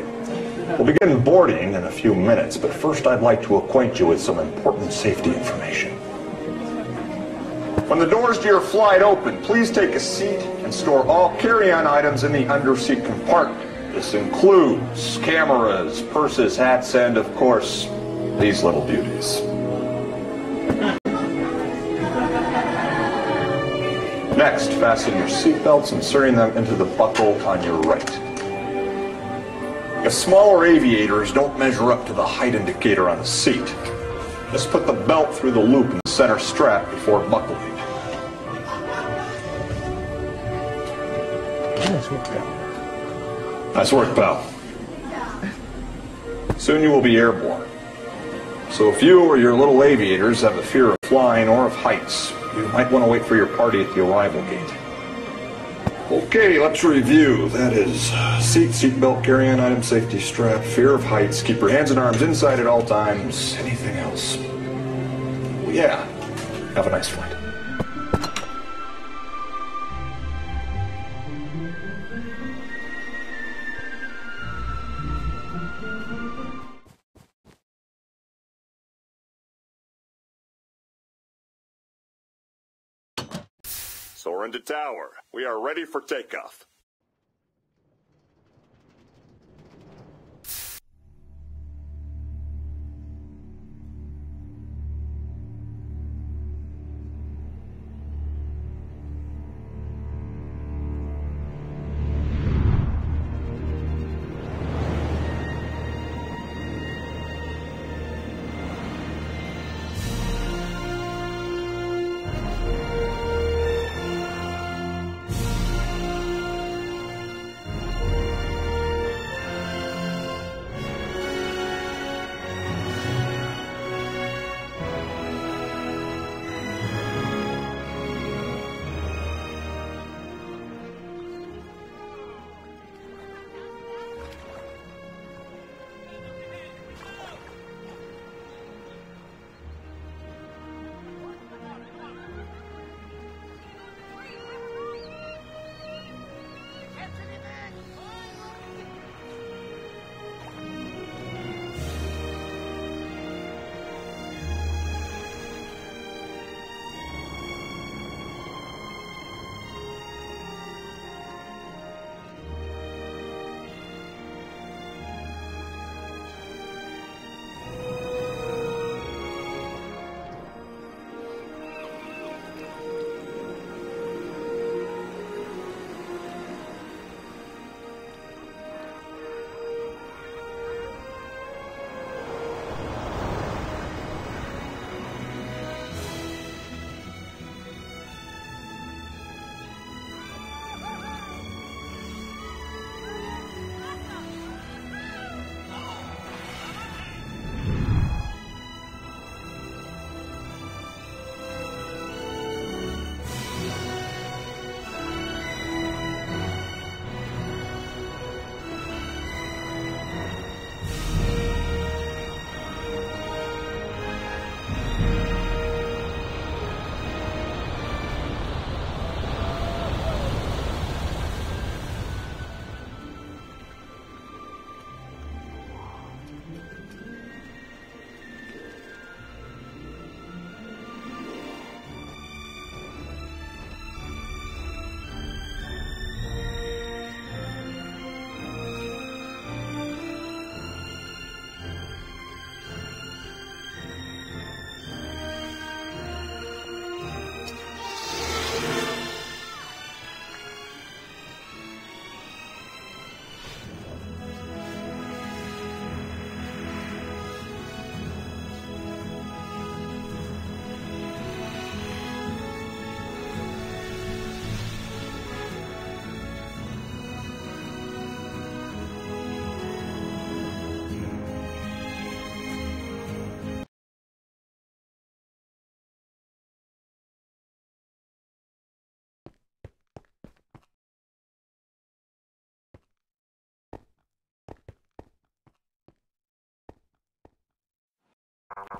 We'll begin boarding in a few minutes, but first I'd like to acquaint you with some important safety information. When the doors to your flight open, please take a seat and store all carry-on items in the underseat compartment. This includes cameras, purses, hats, and, of course, these little beauties. Next, fasten your seatbelts, inserting them into the buckle on your right. If smaller aviators don't measure up to the height indicator on the seat, just put the belt through the loop in the center strap before buckling. Nice work, pal. Nice work, pal. Soon you will be airborne. So if you or your little aviators have a fear of flying or of heights, you might want to wait for your party at the arrival gate. Okay, let's review. That is seat belt, carry-on item, safety strap, fear of heights, keep your hands and arms inside at all times. Anything else? Well, yeah. Have a nice flight. Soaring to tower. We are ready for takeoff.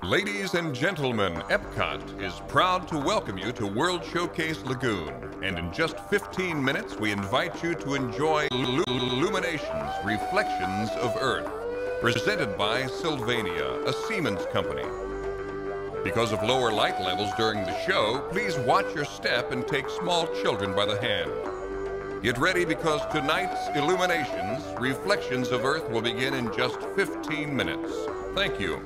Ladies and gentlemen, Epcot is proud to welcome you to World Showcase Lagoon. And in just 15 minutes, we invite you to enjoy Illuminations, Reflections of Earth, presented by Sylvania, a Siemens company. Because of lower light levels during the show, please watch your step and take small children by the hand. Get ready because tonight's Illuminations, Reflections of Earth will begin in just 15 minutes. Thank you.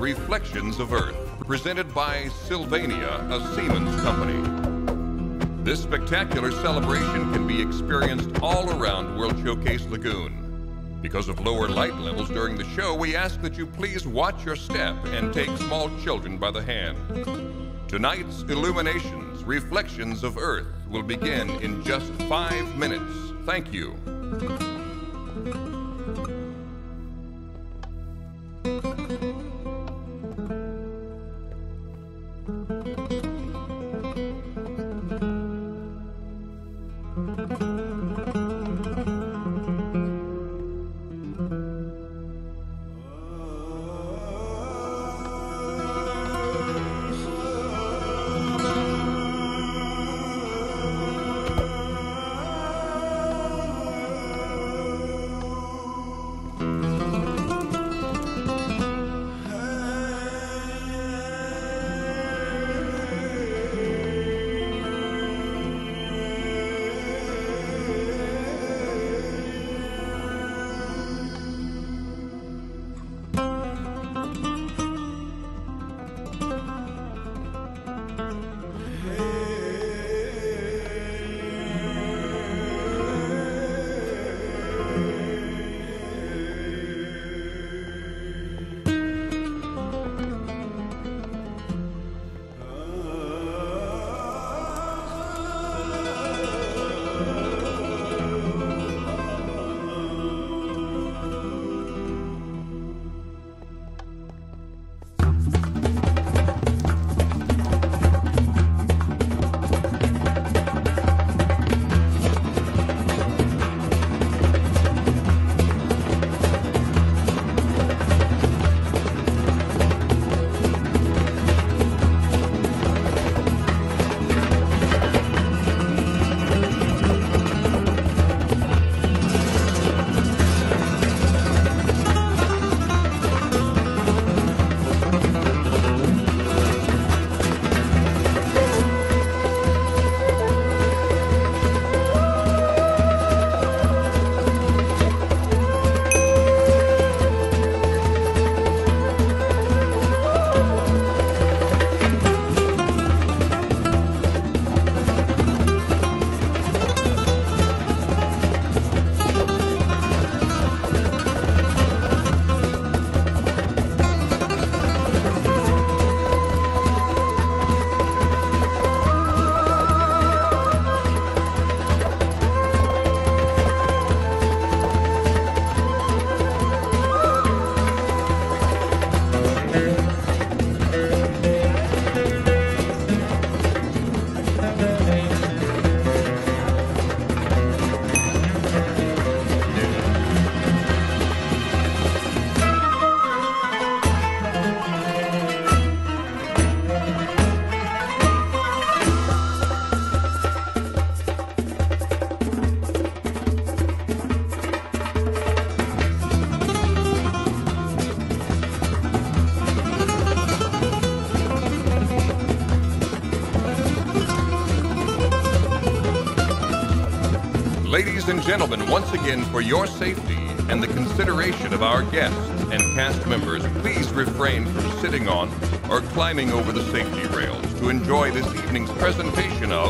Reflections of Earth, presented by Sylvania, a Siemens company. This spectacular celebration can be experienced all around World Showcase Lagoon. Because of lower light levels during the show, we ask that you please watch your step and take small children by the hand. Tonight's Illuminations, Reflections of Earth will begin in just 5 minutes. Thank you. Ladies and gentlemen, once again, for your safety and the consideration of our guests and cast members, please refrain from sitting on or climbing over the safety rails to enjoy this evening's presentation of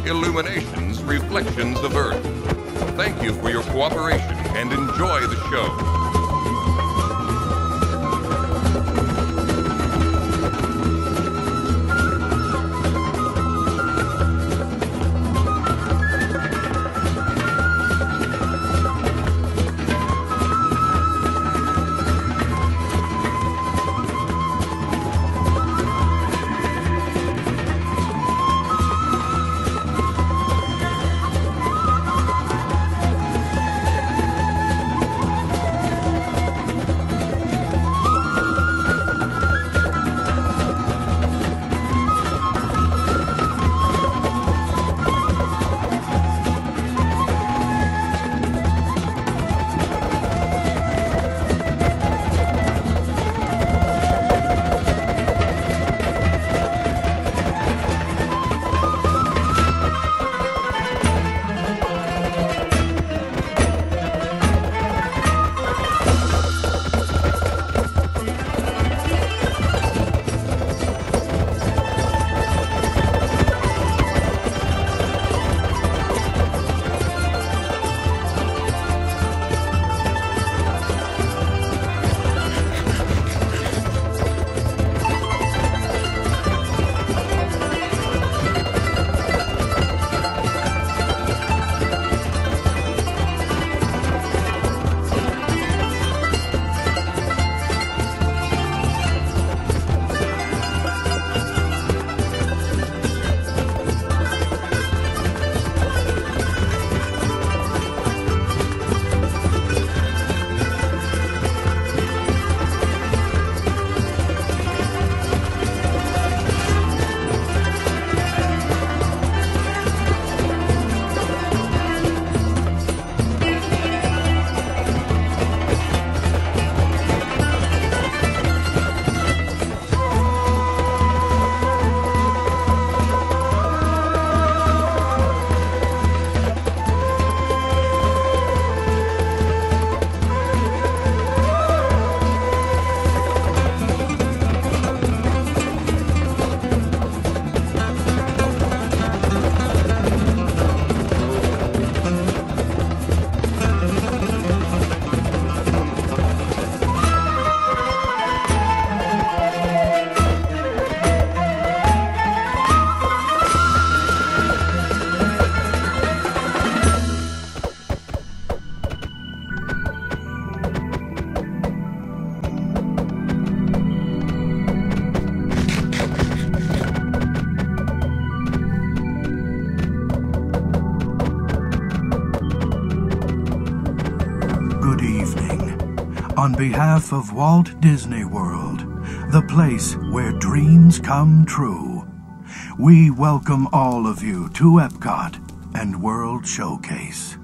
Illuminations, Reflections of Earth. Thank you for your cooperation and enjoy the show. On behalf of Walt Disney World, the place where dreams come true, we welcome all of you to Epcot and World Showcase.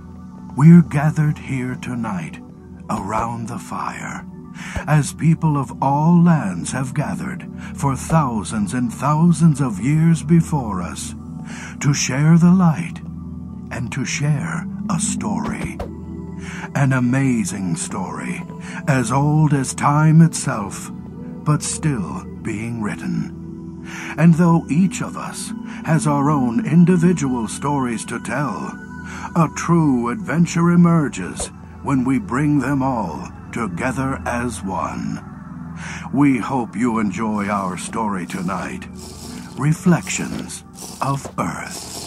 We're gathered here tonight around the fire, as people of all lands have gathered for thousands and thousands of years before us, to share the light and to share a story. An amazing story, as old as time itself, but still being written. And though each of us has our own individual stories to tell, a true adventure emerges when we bring them all together as one. We hope you enjoy our story tonight, Reflections of Earth.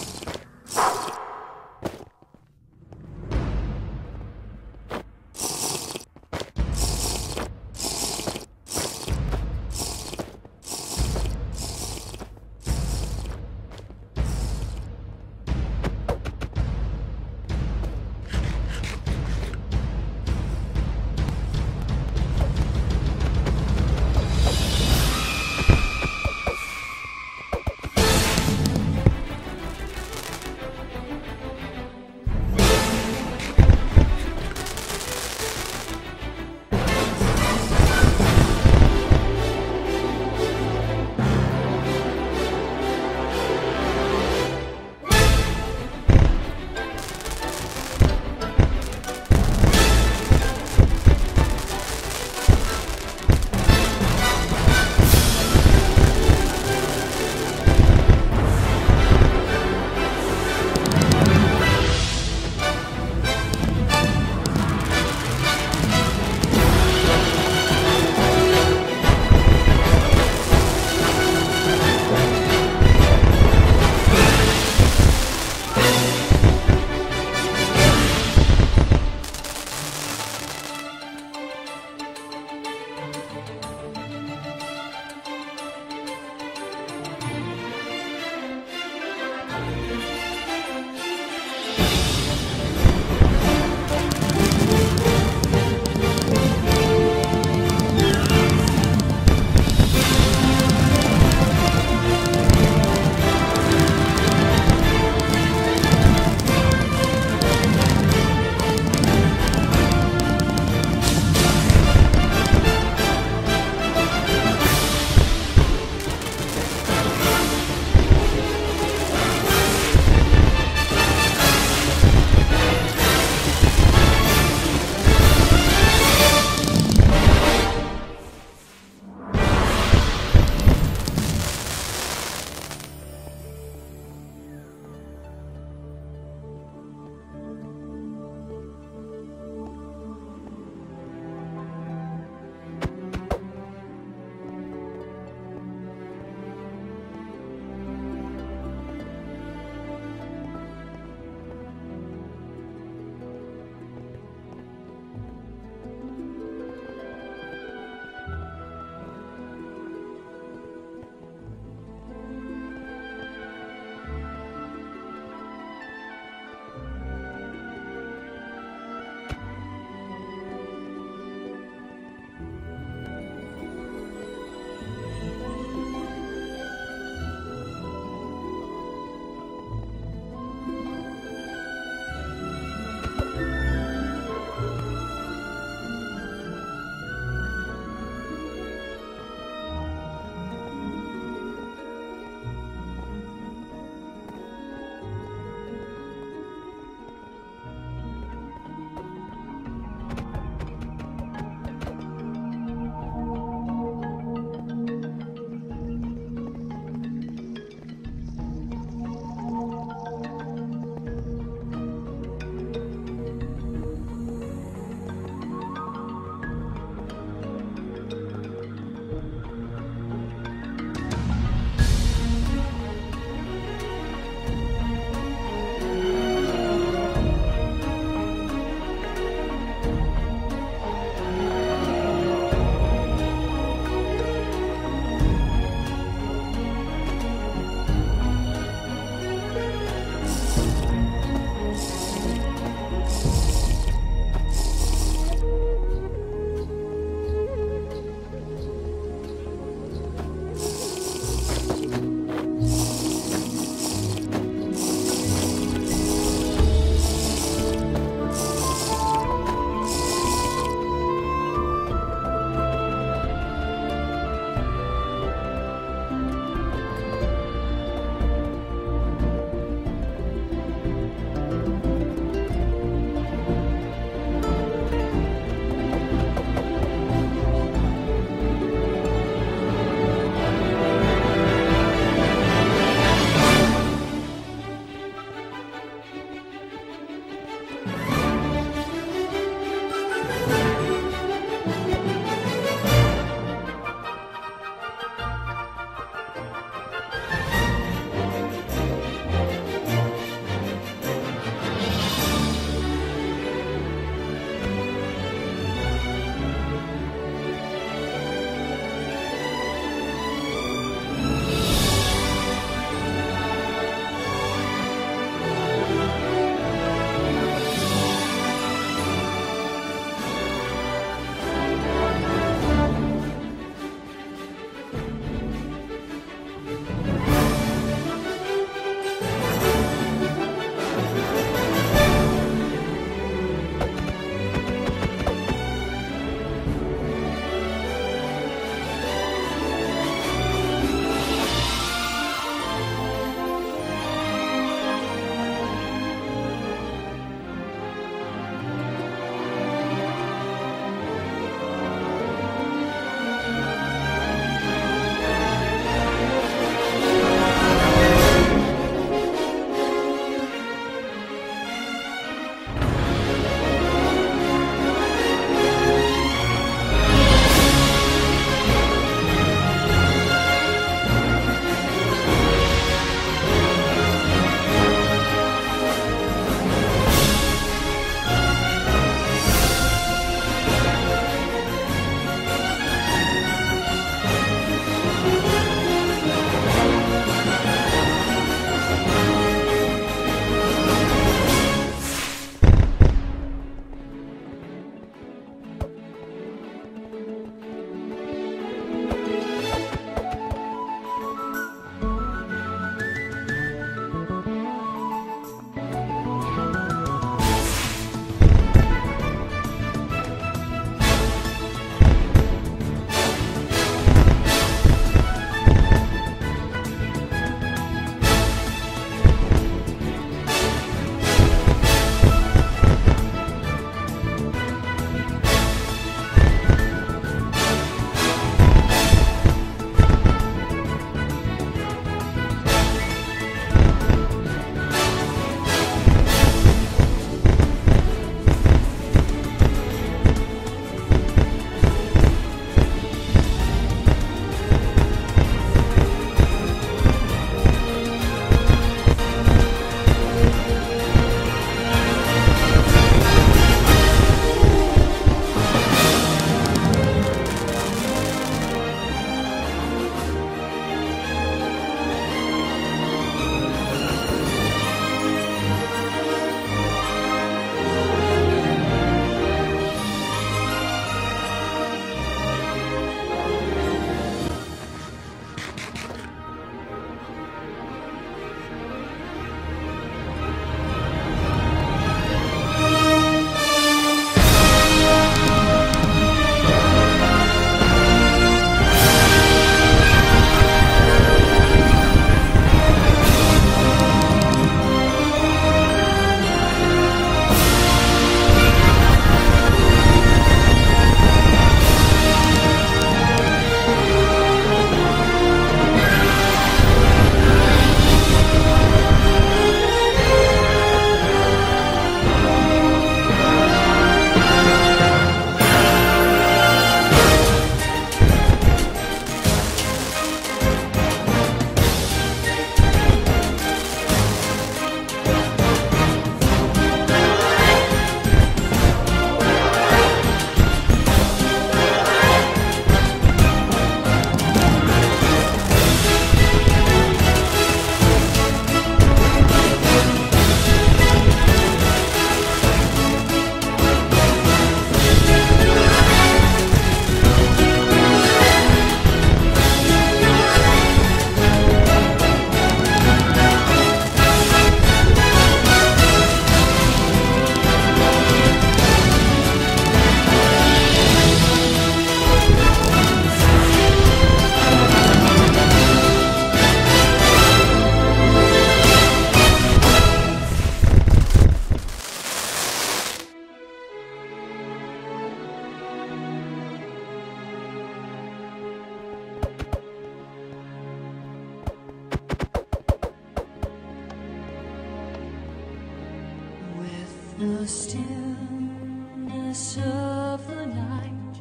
the stillness of the night,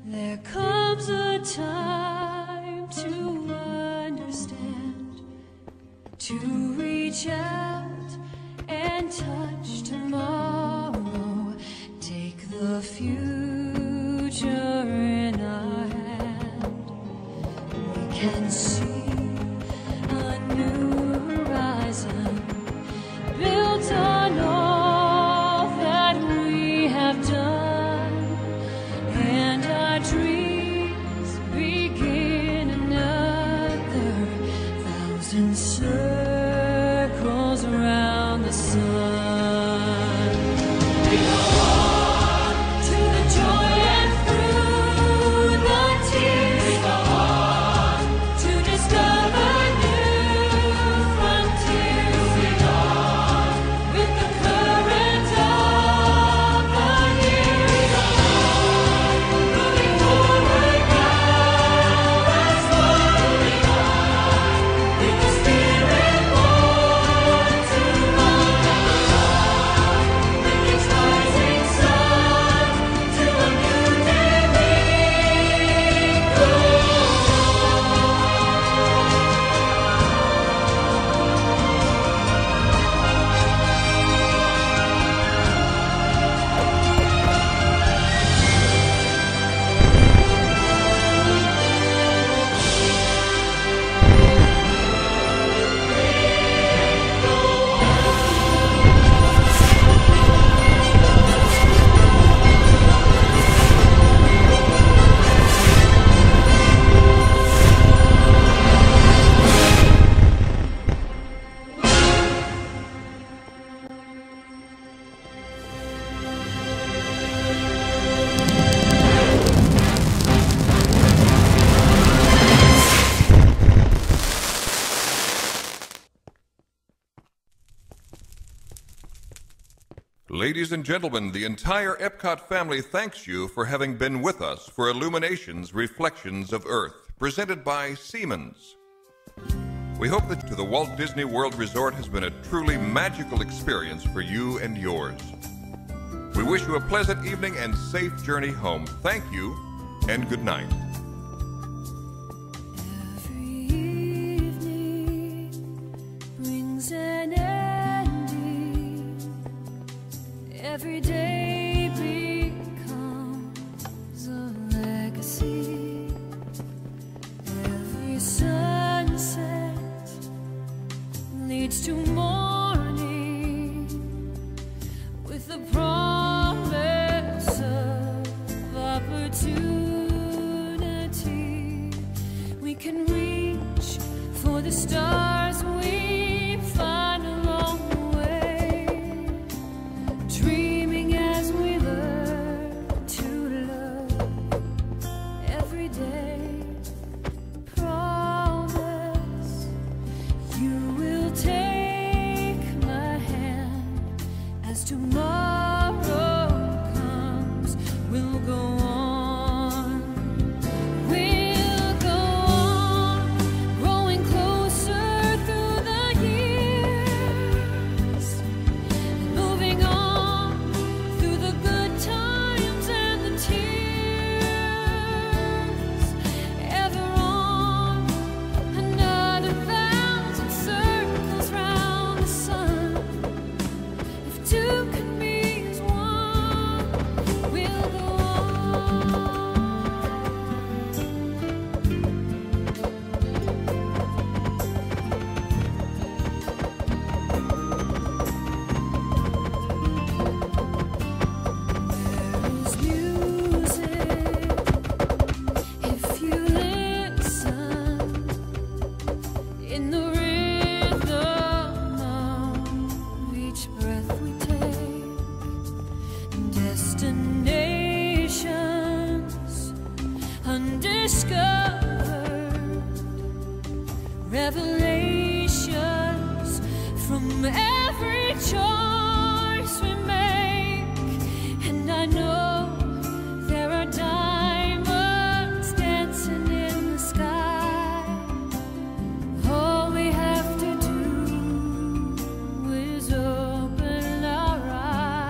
there comes a time to understand, to reach out and touch tomorrow, take the future in our hand. We can see a new horizon built on all that we have done, and our dreams begin another thousand circles around the sun. We go on to the joy and through the tears. We go on to discover new frontiers. Moving on with the current of the years. We go on, moving forward now as one. Moving on with the spirit born to run. With each rising sun to a new day we go on. Ladies and gentlemen, the entire Epcot family thanks you for having been with us for Illuminations Reflections of Earth, presented by Siemens. We hope that the Walt Disney World Resort has been a truly magical experience for you and yours. We wish you a pleasant evening and safe journey home. Thank you, and good night. Every evening brings an ending. Every day becomes a legacy. Every sunset leads to morning with the promise of opportunity. We can reach for the stars we find along the way, dreaming as we learn to love every day. Promise you will take my hand as tomorrow comes. We'll go on. We'll go on, growing closer through the years, moving on through the good times and the tears, ever on another thousand circles round the sun. If two can be as one, we'll go on. There is music if you listen, in the rhythm of each breath we take. Destinations undiscovered, revelations from every choice we make. And I know there are diamonds dancing in the sky. All we have to do is open our eyes.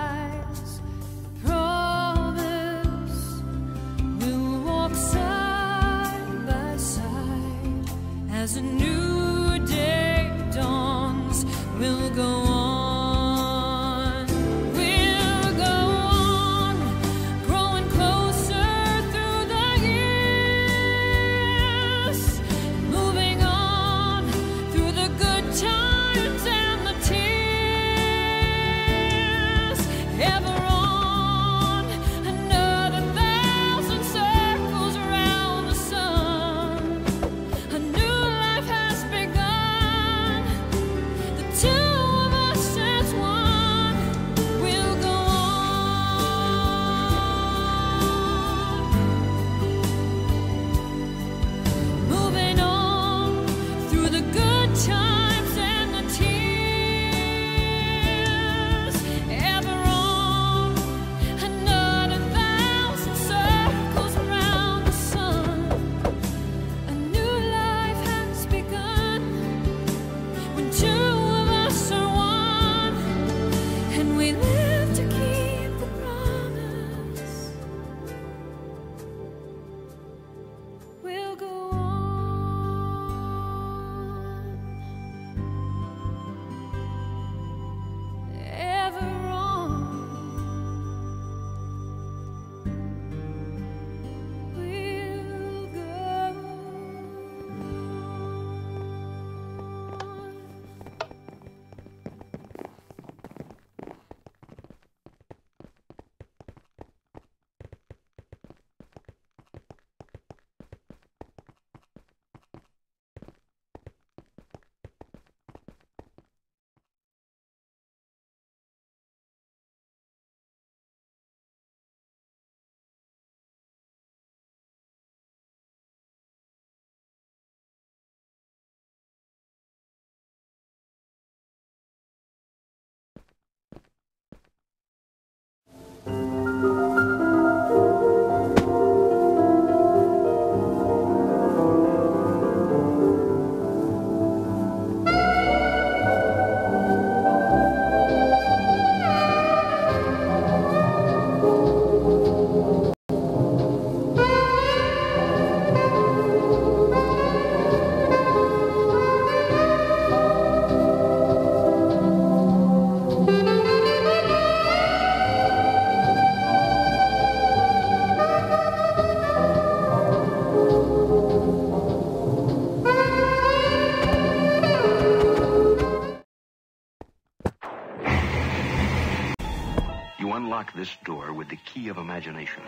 You unlock this door with the key of imagination.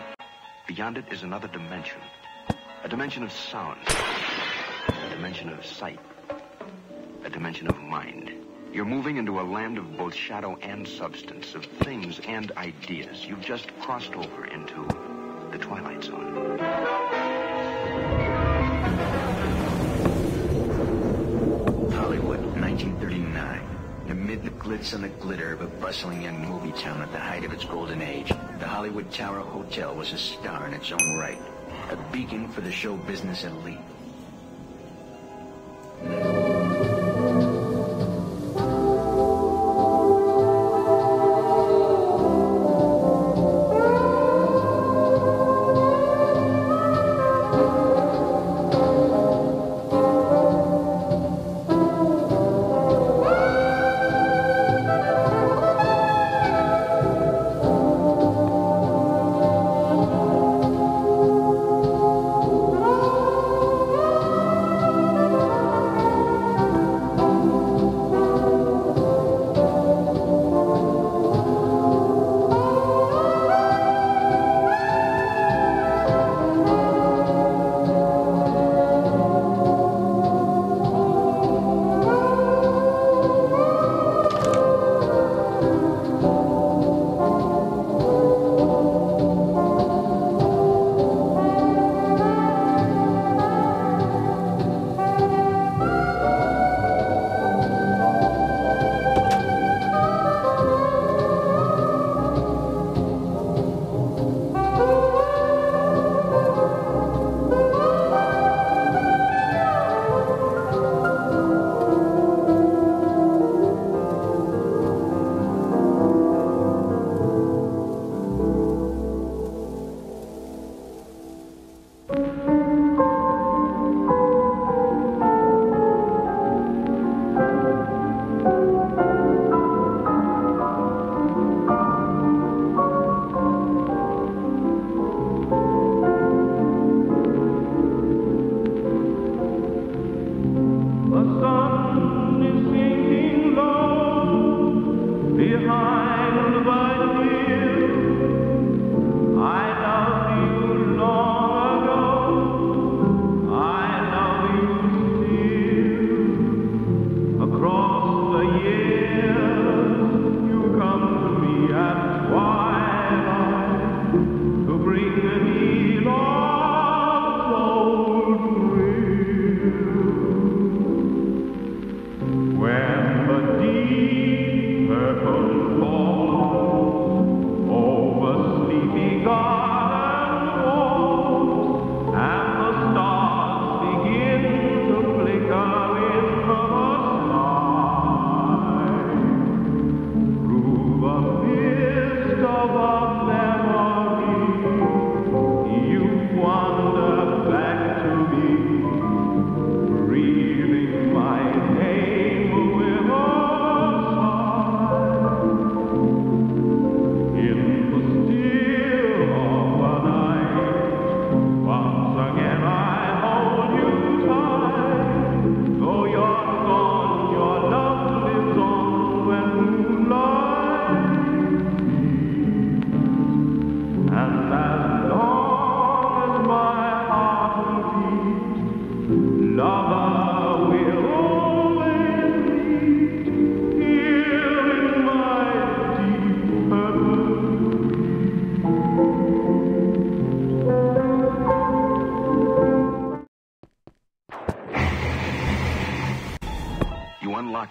Beyond it is another dimension. A dimension of sound. A dimension of sight. A dimension of mind. You're moving into a land of both shadow and substance, of things and ideas. You've just crossed over into the Twilight Zone. Hollywood, 1939. Amid the glitz and the glitter of a bustling young movie town at the height of its golden age, the Hollywood Tower Hotel was a star in its own right, a beacon for the show business elite.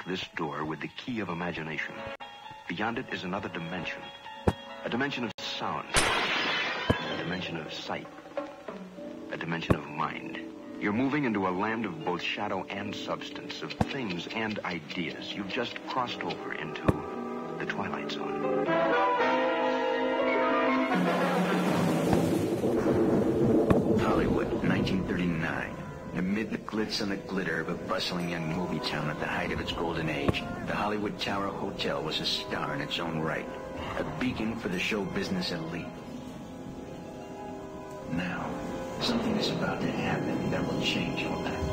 This door with the key of imagination. Beyond it is another dimension. A dimension of sound. A dimension of sight. A dimension of mind. You're moving into a land of both shadow and substance, of things and ideas. You've just crossed over into the Twilight Zone. Hollywood, 1939. Amid the glitz and the glitter of a bustling young movie town at the height of its golden age, the Hollywood Tower Hotel was a star in its own right, a beacon for the show business elite. Now, something is about to happen that will change all that.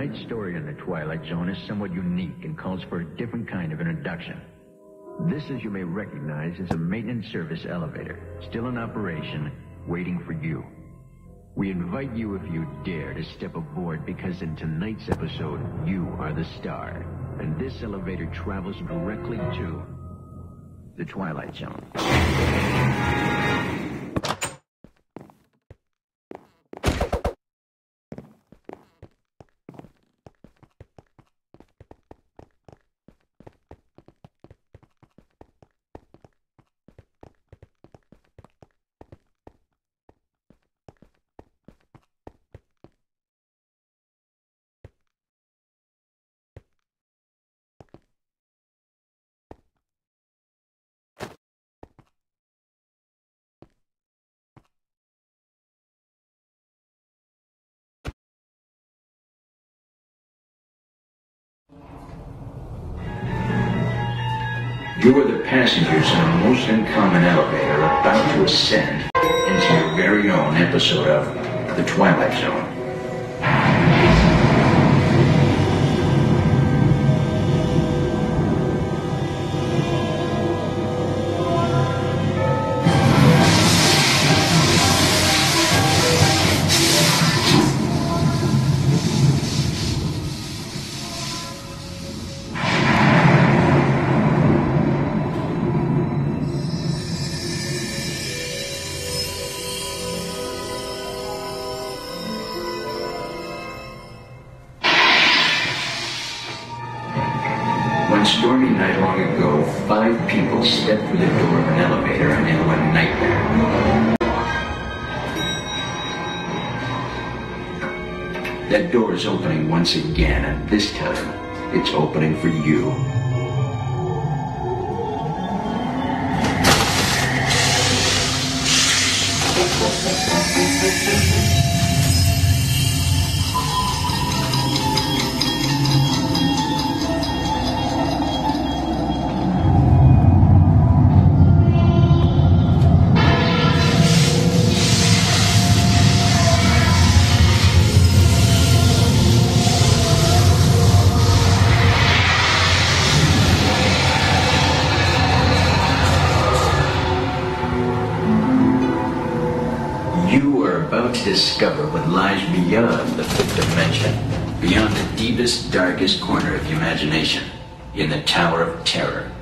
Tonight's story in the Twilight Zone is somewhat unique and calls for a different kind of introduction. This, as you may recognize, is a maintenance service elevator, still in operation, waiting for you. We invite you, if you dare, to step aboard, because in tonight's episode, you are the star. And this elevator travels directly to the Twilight Zone. You are the passengers in a most uncommon elevator about to ascend into your very own episode of The Twilight Zone. One stormy night long ago, 5 people stepped through the door of an elevator and into a nightmare. That door is opening once again, and this time, it's opening for you. You are about to discover what lies beyond the 5th dimension, beyond the deepest, darkest corner of your imagination, in the Tower of Terror.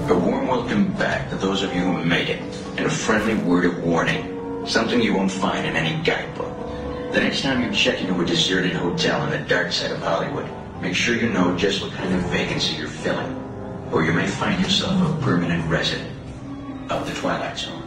A warm welcome back to those of you who made it, and a friendly word of warning, something you won't find in any guidebook. The next time you check into a deserted hotel on the dark side of Hollywood, make sure you know just what kind of vacancy you're filling, or you may find yourself a permanent resident of the Twilight Zone.